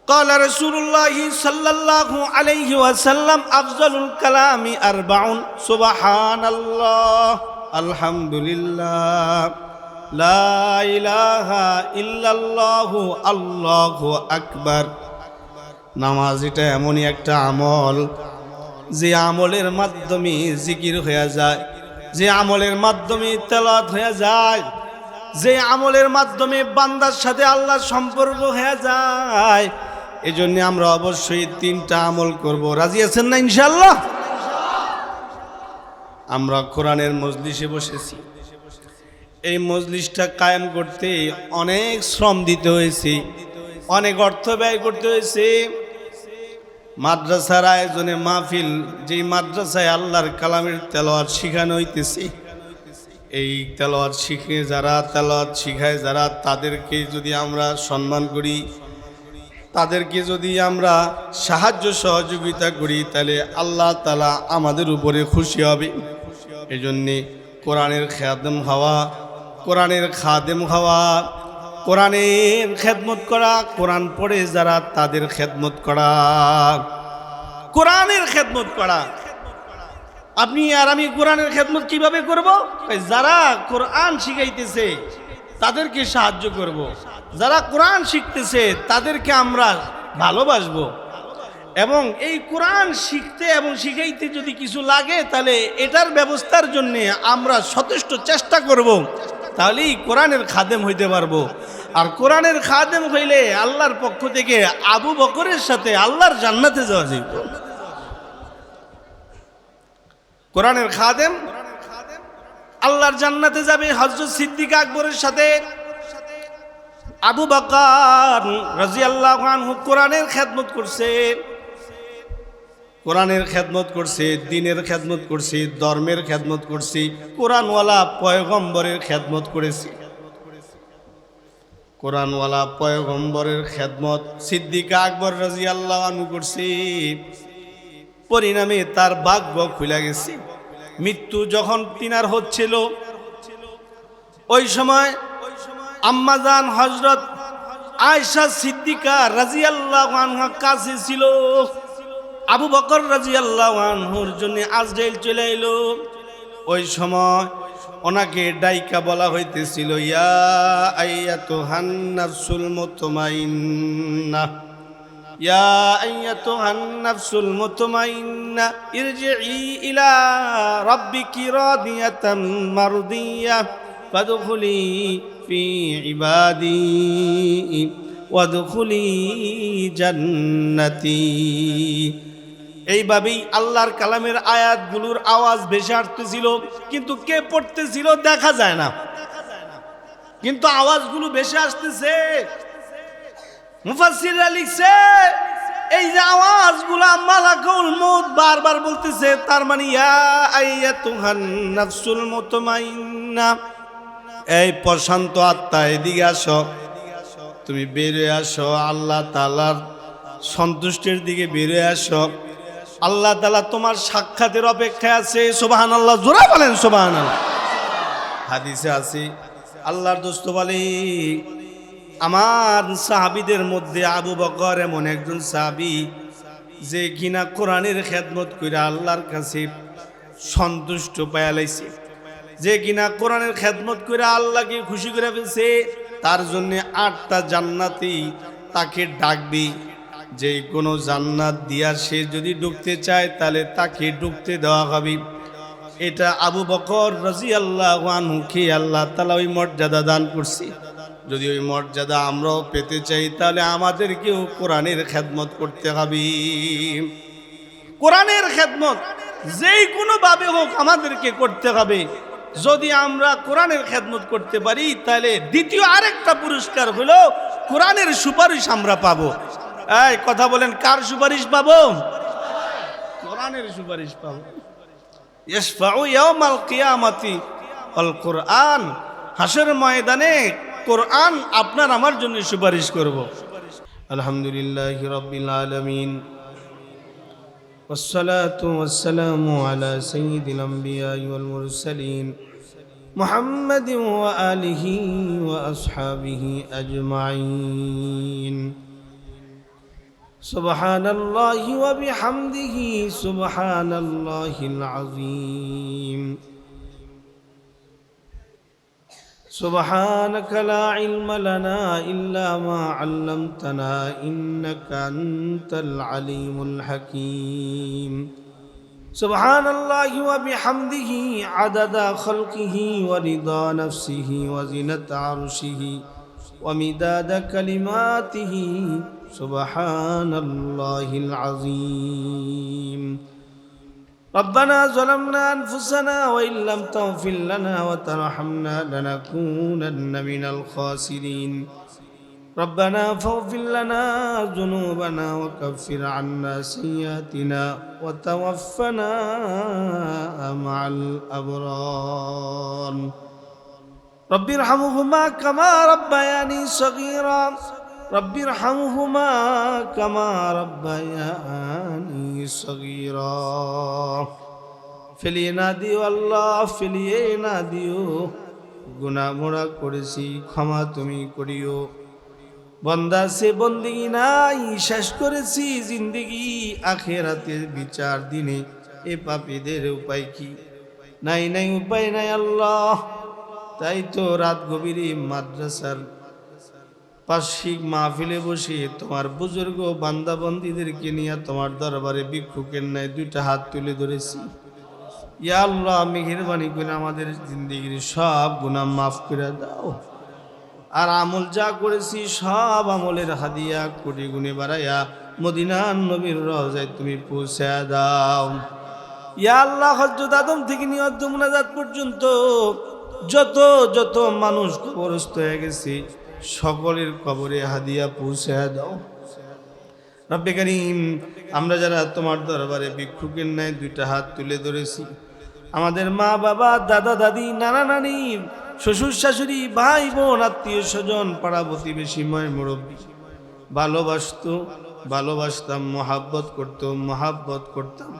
قال رسول الله صلى الله عليه وسلم أفضل الكلام 4: سبحان الله، الحمد لله، لا إله إلا الله، الله أكبر। নামাজ এটা এমনই একটা আমল যে আমলের মাধ্যমে জিকির হয়ে যায়, যে আমলের মাধ্যমে তেলাওয়াত হয়ে যায়, যে আমলের মাধ্যমে বান্দার সাথে আল্লাহর সম্পর্ক হয়ে যায়। এজন্য আমরা অবশ্যই 3টা আমল করব। রাজি আছেন না ইনশাআল্লাহ? আমরা কোরআনের মজলিসে বসেছি, এই মজলিসটা কায়েম করতে অনেক শ্রম দিতে হয়েছে, অনেক অর্থ ব্যয় করতে হয়েছে। মাদ্রাসার আয়োজনে মাহফিল, যেই মাদ্রাসায় আল্লাহর কালামের তেলাওয়াত শিখানো হইতেছে, এই তেলাওয়াত শিখে যারা তেলাওয়াত শিখায় যারা, তাদেরকে যদি আমরা সম্মান করি, তাদেরকে যদি আমরা সাহায্য সহযোগিতা করি তাহলে আল্লাহ তাআলা আমাদের উপরে খুশি হবে। এজন্যে কোরআনের খাদেম হওয়া, কোরআনের খেদমত করা, কোরআন পড়ে যারা তাদের খেদমত করা, কোরআনের খেদমত করা। আপনি আর আমি কোরআনের খেদমত কিভাবে করব? যারা কোরআন শিখাইতেছে তাদেরকে সাহায্য করব, যারা কোরআন শিখতেছে তাদেরকে আমরা ভালোবাসবো, এবং এই কোরআন শিখতে এবং শিখাইতে যদি কিছু লাগে তাহলে এটার ব্যবস্থার জন্য আমরা যথেষ্ট চেষ্টা করব, তাহলেই কোরআনের খাদেম হইতে পারবো। আর কোরআনের খাদেম হইলে আল্লাহর পক্ষ থেকে আবু বকরের সাথে আল্লাহর জান্নাতে যাওয়া যাবে। কোরআনের খাদেম আল্লাহর জান্নাতে যাবে হযরত সিদ্দিক আকবরের সাথে। আবু বকর রাদিয়াল্লাহু আনহু কোরআনের খেদমত করছে, কোরআনের খেদমত করছে, দ্বীনের খেদমত করছে, ধর্মের খেদমত করছে, কোরআনওয়ালা পয়গম্বরের খেদমত করেছে। কোরআনওয়ালা পয়গম্বরের খেদমত সিদ্দিক আকবর রাদিয়াল্লাহু আনহু করছে। পরিণামে তার ভাগ্য খুলে গেছে। মৃত্যু যখন তিনার হচ্ছিল, ওই সময় আম্মাজান হযরত আয়েশা সিদ্দিকা রাদিয়াল্লাহু আনহা কাছে ছিল। আবু বকর রাদিয়াল্লাহু আনহুর জন্য আজরাইল চলে এলো। ওই সময় ওনাকে ডাইকা বলা হইতেছিল, ইয়া আইয়াতুহান নাফসুল মুতমাইন্নাহ, ইয়া আইয়াতুহান নাফসুল মুতমাইন্নাহ ইরজিই ইলা রাব্বিকি রাদিয়াতাম মারদিয়াহ ফাদখুলি ফি ইবাদি ওয়াদখুলি জান্নাতি। এইভাবেই আল্লাহর কালামের আয়াতগুলোর আওয়াজ ভেসে আসতেছিল, কিন্তু কে পড়তেছিল দেখা যায় না, কিন্তু আওয়াজগুলো ভেসে আসতেছে। মুফাসসিররা লিখছে, এই যে আওয়াজগুলো মালাকুল মউত বারবার বলতেছে, তার মানে ইয়া আইয়াতুহান নাফসুল মুতমাইন্নাহ, এই প্রশান্ত আত্মা এদিকে আসো, তুমি বেরিয়ে আসো, আল্লাহ তাআলার সন্তুষ্টির দিকে বেরিয়ে আসো। আল্লাহ তাআলা তোমার সাক্ষাতের অপেক্ষায় আছে। সুবহানাল্লাহ, জোরে বলেন সুবহানাল্লাহ। হাদিসে আছে, আল্লাহর দোস্ত বলে, আমার সাহাবীদের মধ্যে আবু বকর এমন একজন সাহাবী যে কিনা কোরআনের খেদমত করে আল্লাহর কাছে সন্তুষ্ট পায়া লাইছে, যে কিনা কোরআনের খেদমত করে আল্লাহকে খুশি করে ফেলছে। তার জন্য 8টা জান্নাতি তাকে ডাকবে, যে কোনো জান্নাত দিয়া সে যদি ঢুকতে চায় তাহলে তাকে ঢুকতে দেওয়া হবে। এটা আবু বকর রাদিয়াল্লাহু আনহুকে আল্লাহ তাআলা ওই মর্যাদা দান করছে। যদি ওই মর্যাদা আমরাও পেতে চাই তাহলে আমাদেরকেও কোরআনের খেদমত করতে হবে। কোরআনের খেদমত যেই কোনোভাবে হোক আমাদেরকে করতে হবে। যদি আমরা কোরআনের খেদমত করতে পারি তাহলে দ্বিতীয় আরেকটা পুরস্কার হলো কোরআনের সুপারিশ আমরা পাবো। এই কথা বলেন, কার সুপারিশ পাবো? কোরআনের সুপারিশ পাবো। ইশফাউ ইয়াউমাল কিয়ামাতি আল কোরআন, হাসরের ময়দানে কোরআন আপনার আমার জন্য সুপারিশ করব। আলহামদুলিল্লাহি রাব্বিল আলামিন, ওয়াসসালাতু ওয়াসসালামু আলা সাইয়্যিদিল আমবিয়াই ওয়াল মুরসালিন মুহাম্মাদিন ওয়া আলিহি ওয়া আসহাবিহি আজমাইন। সুবহানাল্লাহি ওয়া বিহামদিহি সুবহানাল্লাহিল আযীম। সুবহানাকা লা ইলমা লানা ইল্লা মা আল্লামতানা ইন্নাকা আনতাল আলিমুল হাকীম। সুবহানাল্লাহি ওয়া বিহামদিহি আদাদা খালকিহি ওয়া রিদা নাফসিহি ওয়া জিনাতা আরশিহি ওয়া মিদাদা কালিমাতিহি। সুবহানাল্লাহিল আযীম। ربنا ظلمنا أنفسنا وإن لم تغفر لنا وترحمنا لنكونن من الخاسرين. ربنا فاغفر لنا ذنوبنا وكفر عنا سيئاتنا وتوفنا مع الأبرار. رب ارحمهما كما ربياني صغيرا. رب ارحمهما كما ربياني صغيرا. ফেলিয়ে না দিও আল্লাহ, ফেলিয়ে না দিও। গুনাহ মোরা করেছি, ক্ষমা তুমি করিও। বান্দা সে বন্দেগী নাই, শেষ করেছি জিন্দেগি আখিরাতের বিচার দিনে। এ পাপীদের উপায় কি? নাই নাই উপায় নাই আল্লাহ। তাই তো রাত গভীরে মাদ্রাসার বার্ষিক মাহফিলে বসে তোমার বুজুর্গ বান্দা বন্দীদেরকে নিয়ে তোমার দরবারে ভিক্ষুকের ন্যায় 2টা হাত তুলে ধরেছি। ইয়া আল্লাহ, মেহেরবানি করে আমাদের জিন্দেগির সব গুনাহ মাফ করে দাও। আর আমল যা করেছি সব আমলের হাদিয়া কোটি গুণে বাড়াইয়া মদিনার নবীর রওজায় তুমি পৌঁছে দাও। ইয়া আল্লাহ, হযরত আদম থেকে নিয়ে অদ্য মুনাজাত পর্যন্ত যত যত মানুষ কবরস্থ হয়ে গেছে সকলের কবরে হাদিয়া পৌঁছে দাও। রব্বে কারীম, আমরা যারা তোমার দরবারে ভিক্ষুকের ন্যায় দুইটা হাত তুলে ধরেছি, আমাদের মা বাবা, দাদা দাদি, নানা নানি, শ্বশুর শাশুড়ি, ভাই বোন, আত্মীয় স্বজন, পাড়া প্রতিবেশী, ময় মুরব্বী ভালোবাসতাম, মহাব্বত করতাম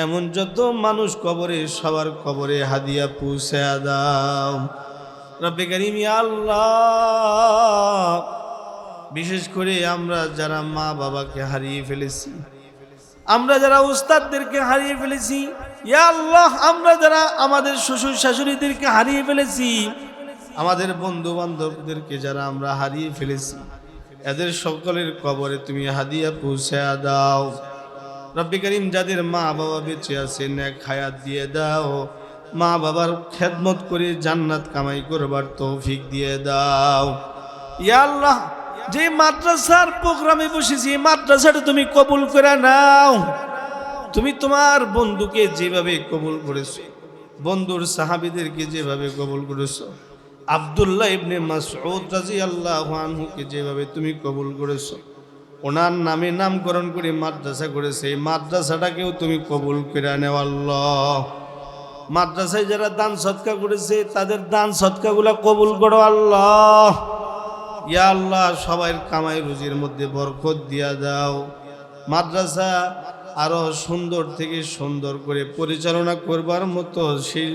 এমন যত মানুষ কবরে, সবার কবরে হাদিয়া পৌঁছে দাও। রব্বে কারীম, ইয়া আল্লাহ, বিশেষ করে আমরা যারা মা বাবাকে হারিয়ে ফেলেছি, আমরা যারা উস্তাদদেরকে হারিয়ে ফেলেছি, ইয়া আল্লাহ, আমরা যারা আমাদের শ্বশুর শাশুড়িদেরকে হারিয়ে ফেলেছি, আমাদের বন্ধু বান্ধবদেরকে যারা আমরা হারিয়ে ফেলেছি, এদের সকলের কবরে তুমি হাদিয়া পৌঁছে দাও। রব্বে কারীম, যাদের মা বাবা বেঁচে আছে নেক হায়াত দিয়ে দাও, মা বাবার খেদমত করে জান্নাত কামাই করবার তৌফিক দিয়ে দাও। ইয়া আল্লাহ, যে মাদ্রাসার প্রোগ্রামে বসেছি এই মাদ্রাসাটা তুমি কবুল করে নাও। তুমি তোমার বন্ধুকে যেভাবে কবুল করেছো, বন্ধুর সাহাবীদেরকে যেভাবে কবুল করেছো, আব্দুল্লাহ ইবনে মাসউদ রাদিয়াল্লাহু আনহুকে যেভাবে তুমি কবুল করেছো, ওনার নামে নামকরণ করে মাদ্রাসা করেছে, এই মাদ্রাসাটাকেও তুমি কবুল করে নাও আল্লাহ। মাদ্রাসায় যারা দান সদকা করেছে তাদের দান সদকাগুলো কবুল করো আল্লাহ। ইয়া আল্লাহ, সবাই কামাই রুজির মধ্যে বরকত দিয়া দাও। মাদ্রাসা আরো সুন্দর থেকে সুন্দর করে পরিচালনা করবার মতো সেই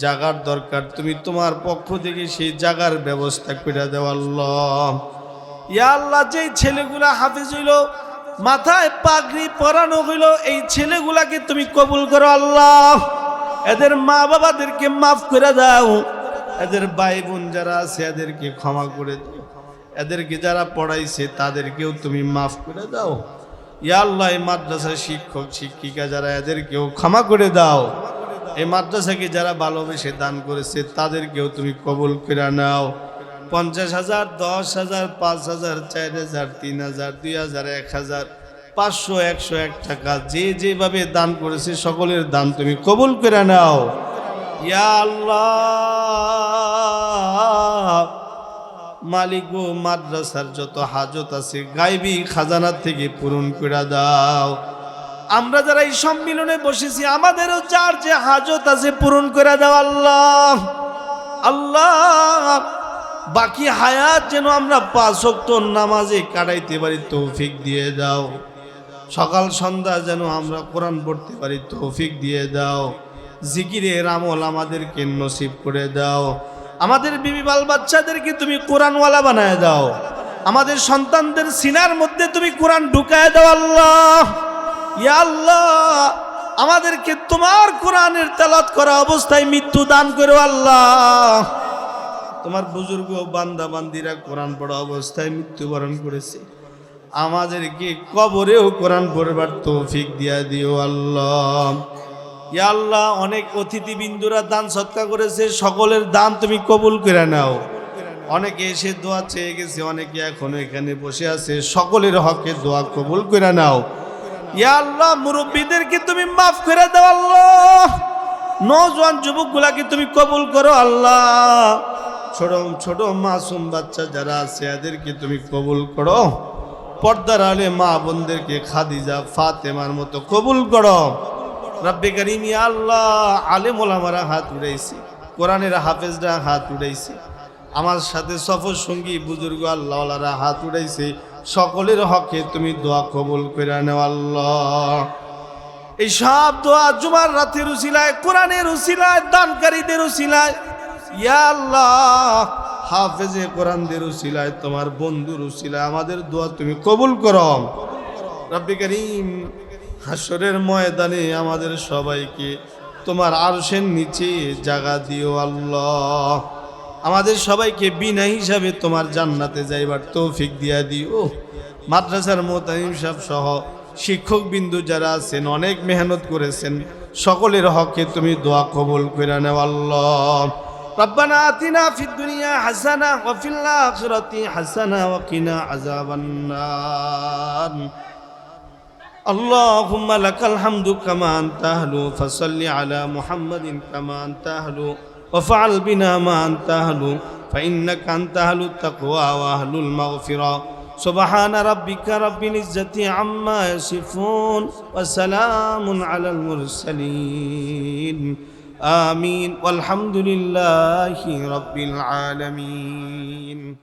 জায়গার দরকার, তুমি তোমার পক্ষ থেকে সেই জায়গার ব্যবস্থা করে দাও আল্লাহ। ইয়া আল্লাহ, যেই ছেলেগুলা হাফেজ হইল, মাথায় পাগড়ি পরানো হইল, এই ছেলেগুলাকে তুমি কবুল করো আল্লাহ। এদের মা বাবাদেরকে মাফ করে দাও, এদের ভাই বোন যারা আছে এদেরকে ক্ষমা করে দাও, এদেরকে যারা পড়াইছে তাদেরকেও তুমি মাফ করে দাও। ইয়া আল্লাহ, এই মাদ্রাসার শিক্ষক শিক্ষিকা যারা এদেরকেও ক্ষমা করে দাও। এই মাদ্রাসাকে যারা ভালোবেসে দান করেছে তাদেরকেও তুমি কবুল করে নাও। 50,000, 10,000, 5,000, 4,000, 3,000, 2,000, 1,000, 500, 101 টাকা যে যেভাবে দান করেছে সকলের দান তুমি কবুল করে নাও। ইয়া আল্লাহ, মালিক ও মাদ্রাসার যত হাজত আছে গায়বী খাজানা থেকে পূরণ করে দাও। আমরা যারা এই সম্মিলনে বসেছি আমাদেরও যার যে হাজত আছে পূরণ করে দাও আল্লাহ। আল্লাহ, বাকি হায়াত যেন আমরা 5 ওয়াক্ত নামাজে কাটাইতে পারি তৌফিক দিয়ে দাও। সকাল সন্ধ্যা যেন আমরা কোরআন পড়তে পারি তৌফিক দিয়ে দাও। জিকিরের আমল আমাদেরকে নসিব করে দাও। আমাদের বিবি বাল বাচ্চাদেরকে তুমি কোরআনওয়ালা বানায় দাও। আমাদের সন্তানদের সিনার মধ্যে তুমি কোরআন ঢুকায় দাও আল্লাহ। ইয়া আল্লাহ, আমাদেরকে তোমার কোরআনের তেলাওয়াত করা অবস্থায় মৃত্যু দান করো আল্লাহ। তোমার বুজুর্গ বান্দা বান্দিরা কোরআন পড়া অবস্থায় মৃত্যুবরণ করেছে, আমাদেরকে কবরেও কোরআন পড়বার তৌফিক দিয়া দিও আল্লাহ। ইয়া আল্লাহ, অনেক অতিথিবৃন্দুরা দান সৎকার করেছে, সকলের দান তুমি কবুল করে নাও। অনেকে এসে দোয়া চেয়ে গেছে, অনেকে এখনো এখানে বসে আছে, সকলের হকে দোয়া কবুল করে নাও। ইয়া আল্লাহ, মুরব্বীদেরকে তুমি মাফ করে দাও আল্লাহ। নওজোয়ান যুবকগুলাকে তুমি কবুল করো আল্লাহ। ছোট ছোট মাসুম বাচ্চা যারা আছে এদেরকে তুমি কবুল করো। পর্দার আলে মা বোনদেরকে খাদিজা ফাতেমার মতো কবুল করো। রব্বে কারীম, ইয়া আল্লাহ, আলেম ওলামারা হাত উঠাইছে, কোরআনের হাফেজরা হাত উঠাইছে, আমার সাথে সফর সঙ্গী বুজুর্গ আল্লাহওয়ালারা হাত উঠাইছে, সকলের হকে তুমি দোয়া কবুল করে নাও আল্লাহ। এই সব দোয়া জুমার রাতের উসিলায়, কোরআনের উসিলায়, দানকারীদের উসিলায়, ইয়া আল্লাহ, হাফেজে কোরআনদের উসিলায়, তোমার বন্ধুর উসিলায় আমাদের দোয়া তুমি কবুল করো। রব্বে কারীম, হাসরের ময়দানে আমাদের সবাইকে তোমার আরশের নিচে জায়গা দিও আল্লাহ। আমাদের সবাইকে বিনা হিসাবে তোমার জান্নাতে যাইবার তৌফিক দিয়া দিও। মাদ্রাসার মুতাইম সাহেব সহ শিক্ষক বিন্দু যারা আছেন অনেক মেহনত করেছেন, সকলের হকে তুমি দোয়া কবুল করে নাও আল্লাহ। রব্বানা আতিনা ফিদ দুনিয়া হাসানা ওয়া ফিল আখিরাতি হাসানা ওয়া কিনা আযাবান নার। اللهم لك الحمد كما أنت أهل فصل على محمد كما أنت أهل وفعل بنا ما أنت أهل فإنك أنت أهل التقوى وأهل المغفرة سبحان ربك رب العزة عما يصفون وسلام على المرسلين آمين والحمد لله رب العالمين